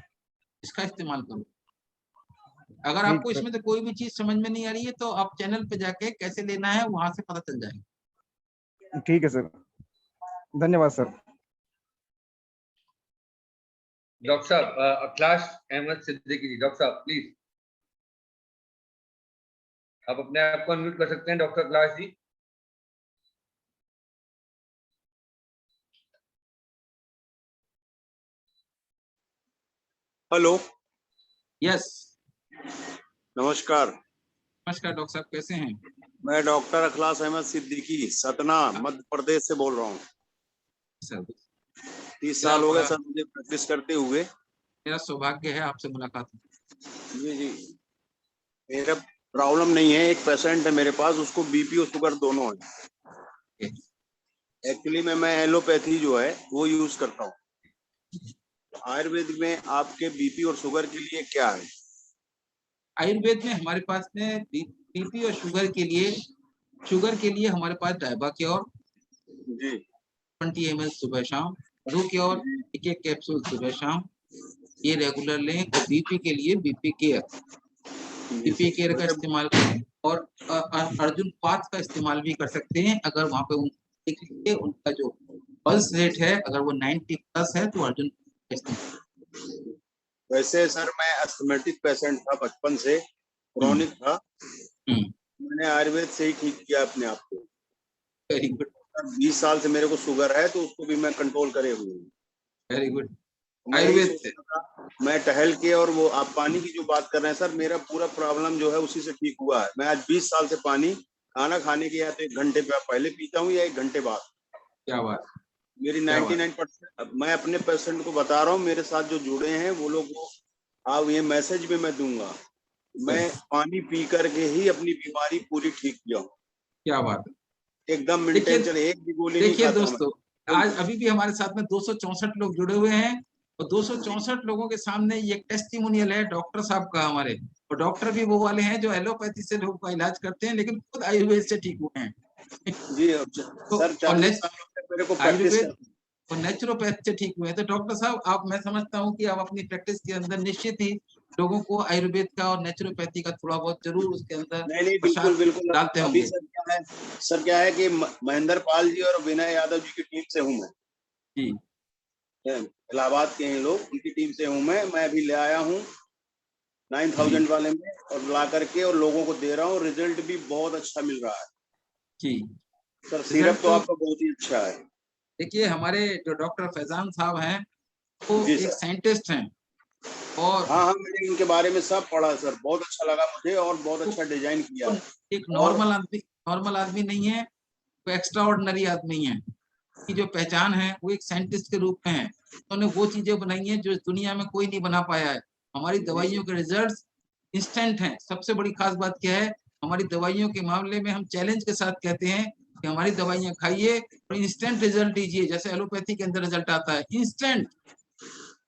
इसका इस्तेमाल करो। अगर ठीक आपको सर। इसमें से कोई भी चीज समझ में नहीं आ रही है तो आप चैनल पे जाके कैसे लेना है वहां से पता चल जाएगा। ठीक है सर, धन्यवाद सर। डॉक्टर साहब, अखिलाश अहमद सिद्दीकी जी, डॉक्टर साहब प्लीज आप अपने आप को अनम्यूट कर सकते हैं डॉक्टर अखिलाश जी। हेलो। यस, नमस्कार। नमस्कार डॉक्टर साहब, कैसे हैं? मैं डॉक्टर अखलास अहमद सिद्दीकी, सतना, मध्य प्रदेश से बोल रहा हूँ। सर 30 साल हो गए सर मुझे प्रैक्टिस करते हुए। मेरा सौभाग्य है आपसे मुलाकात। जी जी, मेरा प्रॉब्लम नहीं है, एक पेशेंट है मेरे पास, उसको बीपी और शुगर दोनों है। एक्चुअली मैं एलोपैथी जो है वो यूज करता हूँ। आयुर्वेद में आपके बीपी और शुगर के लिए क्या है? आयुर्वेद में हमारे पास में बीपी और शुगर के लिए हमारे पास डायबा क्योर जी 20 ml सुबह शाम, रू क्योर एक कैप्सूल सुबह शाम, ये रेगुलर लें। और बीपी के लिए बीपी केयर का इस्तेमाल करें। और अर्जुन पाथ का इस्तेमाल भी कर सकते हैं अगर वहाँ पे देख लीजिए उनका जो पल्स रेट है, अगर वो 90 प्लस है तो अर्जुन का इस्तेमाल। वैसे सर मैं अस्थमेटिक पेशेंट था बचपन से, क्रॉनिक था, मैंने आयुर्वेद से ही ठीक किया अपने आप को। Very good. 20 साल से मेरे को शुगर है तो उसको भी मैं कंट्रोल करे हुए हूँ। Very good. आयुर्वेद से मैं टहल के, और वो आप पानी की जो बात कर रहे हैं सर, मेरा पूरा प्रॉब्लम जो है उसी से ठीक हुआ है। मैं आज 20 साल से पानी खाना खाने के या तो 1 घंटे पहले पीता हूँ या 1 घंटे बाद। क्या बात। मेरी 99% मैं अपने पेशेंट को बता रहा हूँ, मेरे साथ जो जुड़े हैं वो लोग आप ये मैसेज भी मैं दूंगा, मैं पानी पी करके ही अपनी बीमारी पूरी ठीक किया हूँ। क्या बात है। एकदम टेंशन एक भी गोली नहीं देखिए खाता दोस्तों, आज अभी भी हमारे साथ में 264 लोग जुड़े हुए हैं और 264 लोगों के सामने ये टेस्टिमोनियल है डॉक्टर साहब का हमारे। और डॉक्टर भी वो वाले हैं जो एलोपैथी से लोगों का इलाज करते हैं लेकिन खुद आयुर्वेद से ठीक हुए हैं। जी सर, 40 सालों से मेरे को प्रैक्टिस है और नेचुरोपैथ से ठीक हुए हैं। तो डॉक्टर साहब मैं समझता हूँ कि आप अपनी प्रैक्टिस के अंदर निश्चित ही लोगों को आयुर्वेद का और नेचुरोपैथी का थोड़ा बहुत जरूर उसके अंदर नहीं बिल्कुल डालते अभी होंगे। सर क्या है कि महेंद्र पाल जी और विनय यादव जी की टीम से हूँ मैं। जी, इलाहाबाद के हैं लोग, उनकी टीम से हूँ मैं अभी ले आया हूँ 9000 वाले में, और ला करके और लोगों को दे रहा हूँ। रिजल्ट भी बहुत अच्छा मिल रहा है जी सर। सिरप तो आपका बहुत ही अच्छा है। देखिए हमारे जो डॉक्टर फैजान साहब हैं वो एक साइंटिस्ट हैं और हाँ मैंने इनके बारे में सब पढ़ा सर, बहुत अच्छा लगा मुझे और बहुत अच्छा डिजाइन किया है। एक नॉर्मल आदमी नहीं है, वो एक्स्ट्रा ऑर्डिनरी आदमी है। की जो पहचान है वो एक साइंटिस्ट के रूप में है। उन्होंने वो चीजें बनाई हैं जो इस दुनिया में कोई नहीं बना पाया है। हमारी दवाइयों के रिजल्ट्स इंस्टेंट हैं। सबसे बड़ी खास बात क्या है, हमारी दवाइयों के मामले में हम चैलेंज के साथ कहते हैं कि हमारी दवाइयां खाइए और इंस्टेंट रिजल्ट दीजिए। जैसे एलोपैथी के अंदर रिजल्ट आता है इंस्टेंट।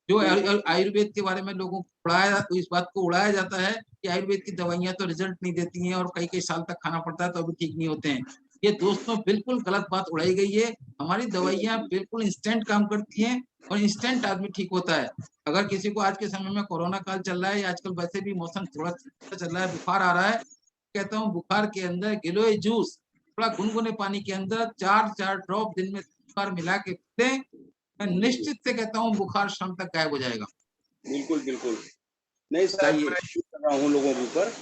जो आयुर्वेद के बारे में लोगों को इस बात को उड़ाया जाता है कि आयुर्वेद की दवाइयां तो रिजल्ट नहीं देती हैं और कई साल तक खाना पड़ता है तो अभी ठीक नहीं होते हैं। ये दोस्तों बिल्कुल गलत बात उड़ाई गई है। हमारी दवाइयां बिल्कुल इंस्टेंट काम करती हैं और इंस्टेंट आदमी ठीक होता है। अगर किसी को आज के समय में कोरोना काल चल रहा है या आजकल वैसे भी मौसम थोड़ा चल रहा है, बुखार आ रहा है, कहता हूँ बुखार के अंदर गिलोय जूस थोड़ा गुनगुने पानी के अंदर 4 ड्रॉप दिन में बार मिला के दें, मैं निश्चित से कहता हूँ बुखार शाम तक गायब हो जाएगा। बिल्कुल नहीं सर, मैं यूज कर रहा हूँ लोगों के ऊपर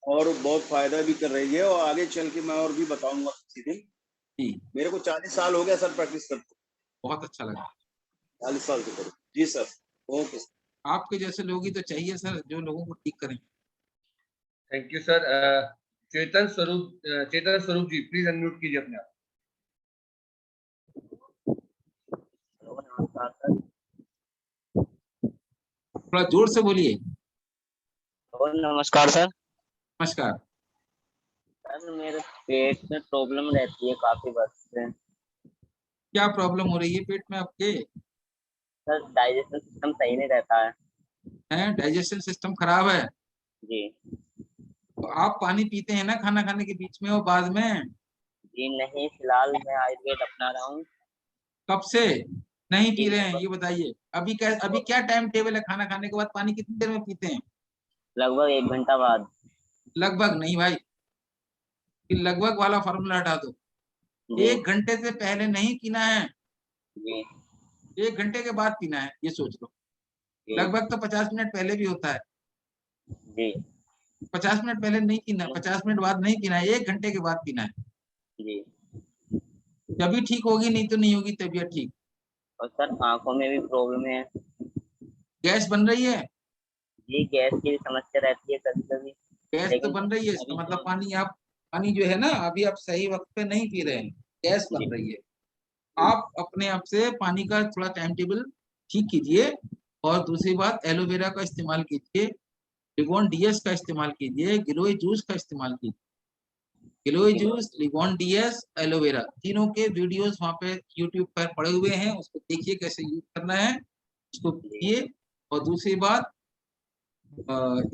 और बहुत फायदा भी कर रही है और आगे चल के मैं और भी बताऊंगा किसी दिन। मेरे को 40 साल हो गया सर प्रैक्टिस करते। बहुत अच्छा लगा। 40 साल से करो। जी सर, ओके। आपके जैसे लोग ही तो चाहिए सर जो लोगों को ठीक करें। Thank you sir. चेतन स्वरूप जी प्लीज अनम्यूट कीजिए अपने आप। थोड़ा जोर से बोलिए। नमस्कार सर। नमस्कार सर, मेरे पेट में प्रॉब्लम रहती है काफी वक्त से। क्या प्रॉब्लम हो रही है पेट में आपके? सर डाइजेशन सिस्टम सही नहीं रहता है। डाइजेशन सिस्टम खराब है जी। तो आप पानी पीते हैं ना खाना खाने के बीच में और बाद में? जी नहीं, फिलहाल मैं आयुर्वेद अपना रहा हूँ। कब से नहीं पी रहे हैं ये बताइए? अभी क्या टाइम टेबल है? खाना खाने के बाद पानी कितनी देर में पीते हैं? लगभग 1 घंटा बाद। लगभग नहीं भाई, लगभग वाला फॉर्मूला हटा दो। 1 घंटे से पहले नहीं पीना है जी। 1 घंटे के बाद पीना है, ये सोच लो। लगभग तो 50 मिनट पहले भी होता है जी। 50 मिनट पहले नहीं पीना, 50 मिनट बाद नहीं पीना है, 1 घंटे के बाद पीना है जी। तभी ठीक होगी, नहीं तो नहीं होगी तबीयत ठीक। और सर आंखों में भी प्रॉब्लम है। गैस बन रही है? जी, गैस की भी समस्या रहती है कभी कभी। गैस तो बन रही है, इसका मतलब पानी जो है ना अभी आप सही वक्त पे नहीं पी रहे हैं, गैस बन रही है। आप अपने आप से पानी का थोड़ा टाइम टेबल ठीक कीजिए। और दूसरी बात, एलोवेरा का इस्तेमाल कीजिए, लिगोन डीएस का इस्तेमाल कीजिए, गिलोय जूस का इस्तेमाल कीजिए। गिलोय जूस, लिगोन डीएस, एलोवेरा, तीनों के वीडियोस वहाँ पे यूट्यूब पर पड़े हुए हैं, उसको देखिए कैसे यूज करना है, उसको कीजिए। और दूसरी बात,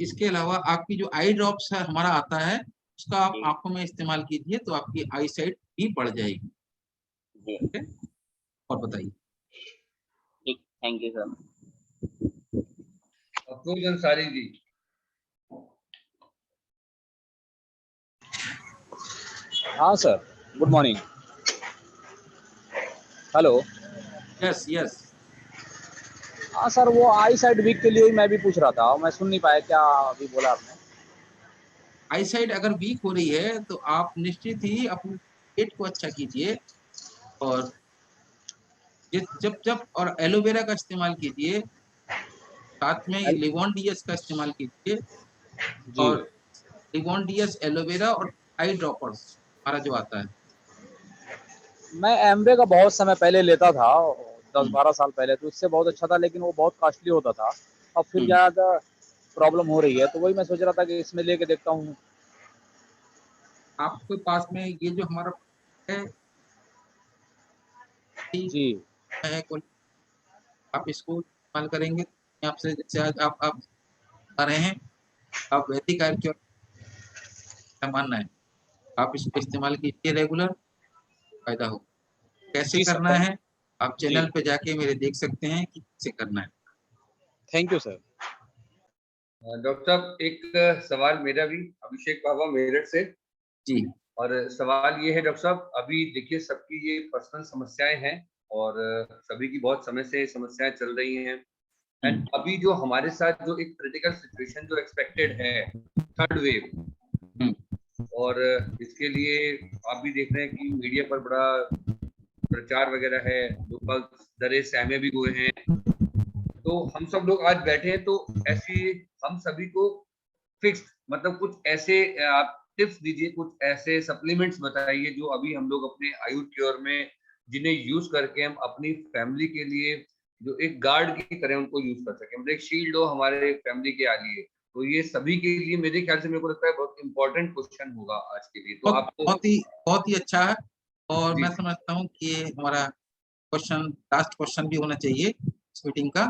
इसके अलावा आपकी जो आई ड्रॉप्स है हमारा आता है, उसका आप आंखों में इस्तेमाल कीजिए तो आपकी आई साइट भी बढ़ जाएगी। ठीक है, और बताइए। ठीक, thank you sir. Afroz Ansari ji. हाँ sir, good morning. Hello. Yes yes. हाँ सर, वो आई साइड वीक के लिए ही मैं भी पूछ रहा था, मैं सुन नहीं पाया, क्या अभी बोला आपने? आई साइड अगर वीक हो रही है तो आप निश्चित ही अपने पेट को अच्छा कीजिए, और जब जब और एलोवेरा का इस्तेमाल कीजिए, साथ में लिगोन डीएस का इस्तेमाल कीजिए। और लिगोन डीएस, एलोवेरा और आई ड्रॉपर्स हमारा जो आता है। मैं एमवे का बहुत समय पहले लेता था, 10-12 साल पहले, तो उससे बहुत अच्छा था, लेकिन वो बहुत कॉस्टली होता था। अब फिर ज़्यादा प्रॉब्लम हो रही है, तो वही मैं सोच रहा था कि इसमें लेके देखता हूँ। आपके पास में ये जो हमारा है जी, है, आप इसको इस्तेमाल करेंगे, आपसे जैसे आज आप आ रहे हैं, आप वैदिक आयुर्वेद क्या मानना है, आप इसको इस्तेमाल कीजिए रेगुलर, फायदा हो। कैसे करना है आप चैनल पे जाके मेरे देख सकते हैं कि कैसे करना है। Thank you sir. डॉक्टर साहब, एक सवाल मेरा भी, अभिषेक बाबा मेरठ से जी। और सवाल ये है डॉक्टर साहब, अभी देखिए सबकी ये पर्सनल समस्याएं हैं और सभी की बहुत समय से समस्याएं चल रही हैं। एंड अभी जो हमारे साथ जो एक क्रिटिकल सिचुएशन जो एक्सपेक्टेड है, थर्ड वेव, और इसके लिए आप भी देख रहे हैं कि मीडिया पर बड़ा प्रचार वगैरह है, लोग दरे सहमे भी हुए हैं। तो हम सब लोग आज बैठे हैं, तो ऐसी हम सभी को फिक्स, मतलब कुछ ऐसे आप टिप्स दीजिए, कुछ ऐसे सप्लीमेंट्स बताइए जो अभी हम लोग अपने आयुर्वेद क्योर में जिन्हें यूज करके हम अपनी फैमिली के लिए जो एक गार्ड की तरह उनको यूज कर सके, मतलब एक शील्ड हो हमारे फैमिली के लिए। तो ये सभी के लिए मेरे ख्याल से, मेरे को लगता है बहुत इंपॉर्टेंट क्वेश्चन होगा आज के लिए। तो आपको बहुत ही अच्छा है, और मैं समझता हूँ कि ये हमारा क्वेश्चन लास्ट क्वेश्चन भी होना चाहिए इस मीटिंग का।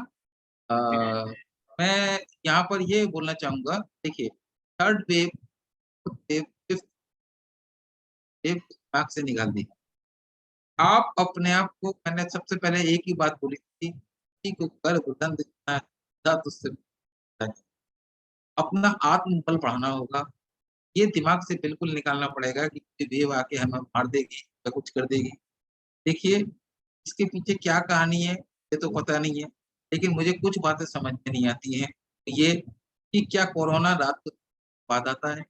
मैं यहाँ पर ये बोलना चाहूंगा, देखिए थर्ड वेव दिमाग से निकाल दी। आप अपने आप को, मैंने सबसे पहले एक ही बात बोली थी कि गर्भ उससे अपना आत्मबल बढ़ाना होगा। ये दिमाग से बिल्कुल निकालना पड़ेगा कि वेव आके हमें मार देगी या कुछ कर देगी। देखिए इसके पीछे क्या कहानी है ये तो पता नहीं है, लेकिन मुझे कुछ बातें समझ में नहीं आती हैं। ये कि क्या कोरोना रात को बाद आता है,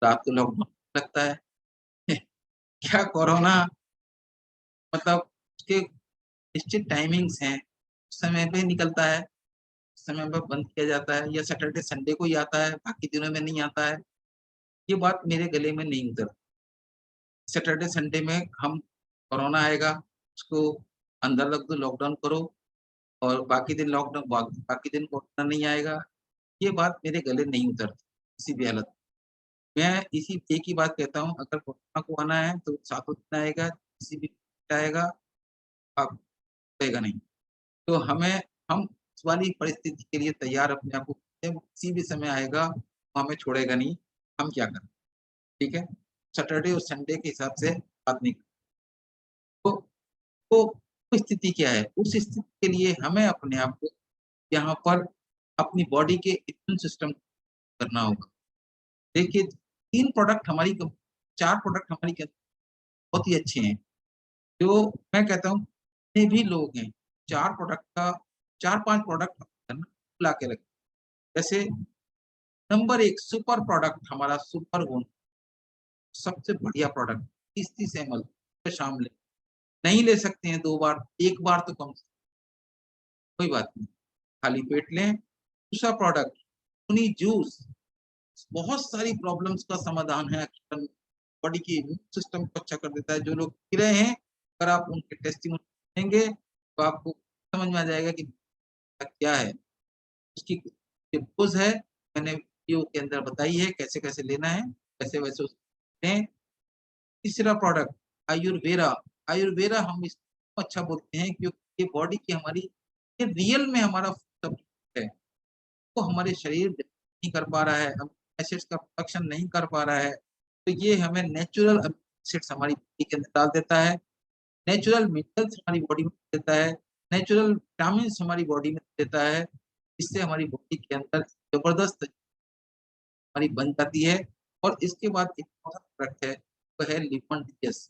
रात को लॉकडाउन लगता है क्या कोरोना मतलब उसके निश्चित टाइमिंग्स हैं, समय पे निकलता है, समय पर बंद किया जाता है, या सैटरडे संडे को ही आता है, बाकी दिनों में नहीं आता है। ये बात मेरे गले में नहीं उतर। सैटरडे संडे में हम कोरोना आएगा उसको अंदर रख दो, लॉकडाउन करो, और बाकी दिन लॉकडाउन, बाकी दिन कोरोना नहीं आएगा। ये बात मेरे गले नहीं उतरती किसी भी हालत। मैं इसी एक ही बात कहता हूँ, अगर कोरोना को आना है तो सातों दिन आएगा, किसी भी आएगा, आप आएगा नहीं। तो हम उस वाली परिस्थिति के लिए तैयार अपने आप को, किसी भी समय आएगा वो हमें छोड़ेगा नहीं। हम क्या करें, ठीक है, सैटरडे और संडे के हिसाब से बात नहीं। तो स्थिति क्या है, उस स्थिति के लिए हमें अपने आप को यहाँ पर अपनी बॉडी के इम्यून सिस्टम करना होगा। देखिए 4 प्रोडक्ट हमारी बहुत ही अच्छे हैं, जो मैं कहता हूँ जितने भी लोग हैं 4-5 प्रोडक्ट ला के रखें। जैसे नंबर 1 सुपर प्रोडक्ट हमारा सुपर गोल्ड, सबसे बढ़िया प्रोडक्ट, 30 ml शाम ले, नहीं ले सकते हैं 2 बार, 1 बार तो कम, कोई बात नहीं, खाली पेट लें। दूसरा प्रोडक्ट उनी जूस, बहुत सारी प्रॉब्लम्स का समाधान है, बॉडी के इम्यून सिस्टम को अच्छा कर देता है। जो लोग गिरे हैं अगर आप उनके टेस्टिमोनी सुनेंगे तो आपको समझ में आ जाएगा कि क्या है। उसकी जो डोज है मैंने वीडियो के अंदर बताई है, कैसे कैसे लेना है, वैसे वैसे उसको लें। तीसरा प्रोडक्ट आयुर्वेदा। आयुर्वेदा हम इसको अच्छा बोलते हैं क्योंकि ये बॉडी की हमारी, ये रियल में हमारा है, तो हमारे शरीर नहीं कर पा रहा है, हम एसिड्स का प्रोडक्शन नहीं कर पा रहा है, तो ये हमें नेचुरल एसिड्स हमारी बॉडी के अंदर डाल देता है, नेचुरल मिनरल्स हमारी बॉडी में देता है, नेचुरल विटामिन हमारी बॉडी में देता है। इससे हमारी बॉडी के अंदर जबरदस्त हमारी बन जाती है। और इसके बाद एक और प्रोडक्ट है, वो है लिवॉन डीएस।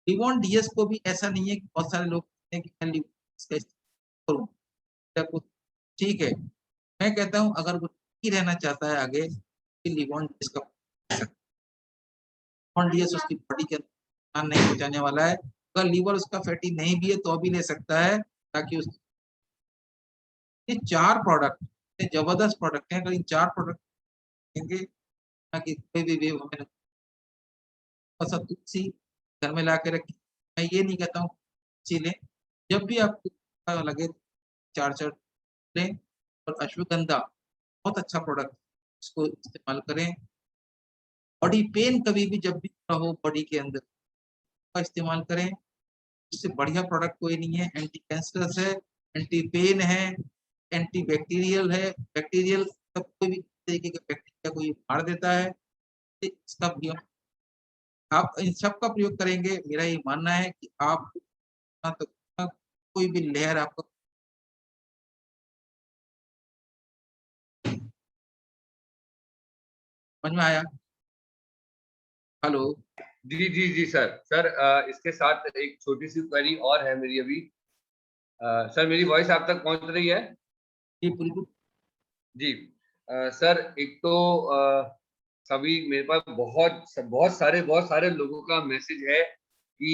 लिवॉन डीएस को भी ऐसा नहीं है कि बहुत सारे लोग कहते हैं कि मैं लिवॉन डीएस का इस्तेमाल करूं, ठीक है, मैं कहता हूं अगर वो ठीक रहना चाहता है आगे, तो लिवॉन डीएस का लिवॉन डीएस उसकी बॉडी के अंदर नुकसान नहीं पहुंचाने वाला है। अगर लीवर उसका फैटी नहीं भी है तो भी ले सकता है, ताकि उस ये 4 प्रोडक्ट जबरदस्त प्रोडक्ट हैं। अगर इन 4 प्रोडक्ट देंगे ताकि कोई भी वेव हमें सब तुलसी घर में ला के रखें। मैं ये नहीं कहता हूँ तुलसी लें, जब भी आपको लगे 4 लें। और अश्वगंधा बहुत अच्छा प्रोडक्ट, इसको इस्तेमाल करें। बॉडी पेन कभी भी जब भी हो बॉडी के अंदर का इस्तेमाल करें, इससे बढ़िया प्रोडक्ट कोई नहीं है। एंटी कैंसरस है, एंटी पेन है, एंटी बैक्टीरियल है। बैक्टीरियल सब कोई भी तरीके का बैक्टीरिया को ये मार देता है। इसका भी आप इन सब का प्रयोग करेंगे, मेरा ये मानना है कि आप तो कोई भी लेयर आपको समझ में आया? हेलो जी जी जी सर। सर इसके साथ एक छोटी सी क्वेरी और है मेरी अभी। सर मेरी वॉइस आप तक पहुंच रही है? जी बिल्कुल जी। सर एक तो सभी मेरे पास बहुत सारे लोगों का मैसेज है कि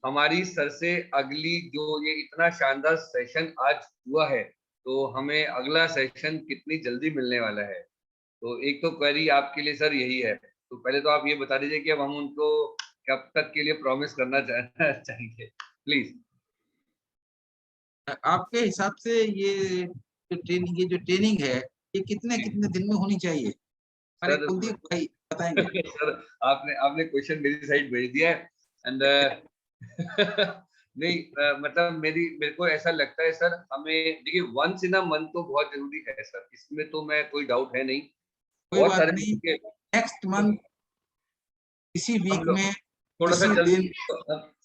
हमारी सर से अगली जो ये इतना शानदार सेशन आज हुआ है, तो हमें अगला सेशन कितनी जल्दी मिलने वाला है। तो एक तो क्वेरी आपके लिए सर यही है। तो पहले तो आप ये बता दीजिए कि अब हम उनको कब तक के लिए प्रॉमिस करना चाहेंगे प्लीज। आपके हिसाब से ये जो ट्रेनिंग है ये कितने दिन में होनी चाहिए? अरे कुलदीप भाई बताएंगे। सर आपने क्वेश्चन मेरी साइड भेज दिया है एंड नहीं मतलब मेरे को ऐसा लगता है सर, हमें देखिए वंस इन अ मंथ तो बहुत जरूरी है सर, इसमें तो मैं कोई डाउट है नहीं। कोई बात नहीं, नेक्स्ट मंथ इसी वीक में थोड़ा सा जल्दी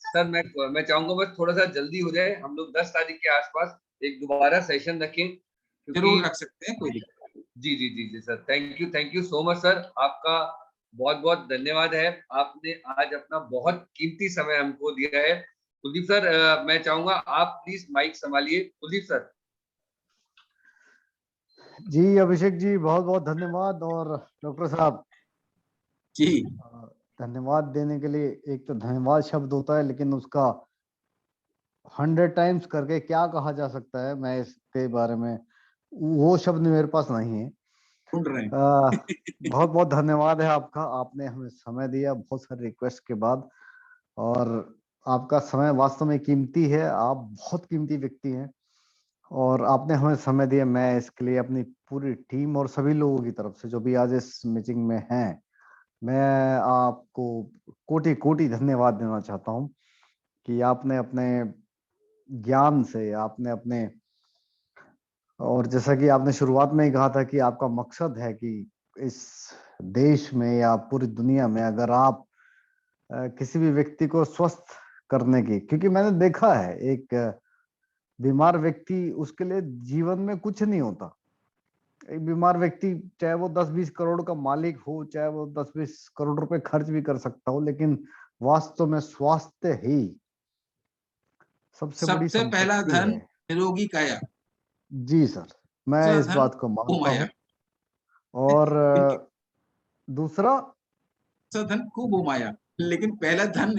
सर मैं चाहूंगा बस थोड़ा सा जल्दी हो जाए। हम लोग 10 तारीख के आसपास एक दोबारा सेशन रखें। जरूर रख सकते हैं, कोई दिक्कत। जी जी जी जी sir, thank you so much sir. आपका बहुत बहुत धन्यवाद है, आपने आज अपना बहुत कीमती समय हमको दिया है। कुलदीप सर मैं चाहूंगा आप प्लीज माइक संभालिए। कुलदीप सर। जी अभिषेक जी बहुत बहुत धन्यवाद। और डॉक्टर साहब जी धन्यवाद देने के लिए एक तो धन्यवाद शब्द होता है, लेकिन उसका 100 टाइम्स करके क्या कहा जा सकता है, मैं इसके बारे में वो शब्द मेरे पास नहीं है। बहुत बहुत धन्यवाद है आपका, आपने हमें समय दिया बहुत सारे रिक्वेस्ट के बाद, और आपका समय वास्तव में कीमती है। आप बहुत कीमती व्यक्ति हैं और आपने हमें समय दिया। मैं इसके लिए अपनी पूरी टीम और सभी लोगों की तरफ से जो भी आज इस मीटिंग में हैं, मैं आपको कोटि कोटि धन्यवाद देना चाहता हूं कि आपने अपने ज्ञान से, आपने अपने, और जैसा कि आपने शुरुआत में ही कहा था कि आपका मकसद है कि इस देश में या पूरी दुनिया में अगर आप किसी भी व्यक्ति को स्वस्थ करने की, क्योंकि मैंने देखा है एक बीमार व्यक्ति, उसके लिए जीवन में कुछ नहीं होता। एक बीमार व्यक्ति चाहे वो 10-20 करोड़ का मालिक हो, चाहे वो 10-20 करोड़ रुपए खर्च भी कर सकता हो, लेकिन वास्तव में स्वास्थ्य ही सबसे बड़ी पहला संपत्ति धन है। निरोगी काया। जी सर, मैं इस बात को मानता हूँ। और दूसरा धन खूब माया, लेकिन पहला धन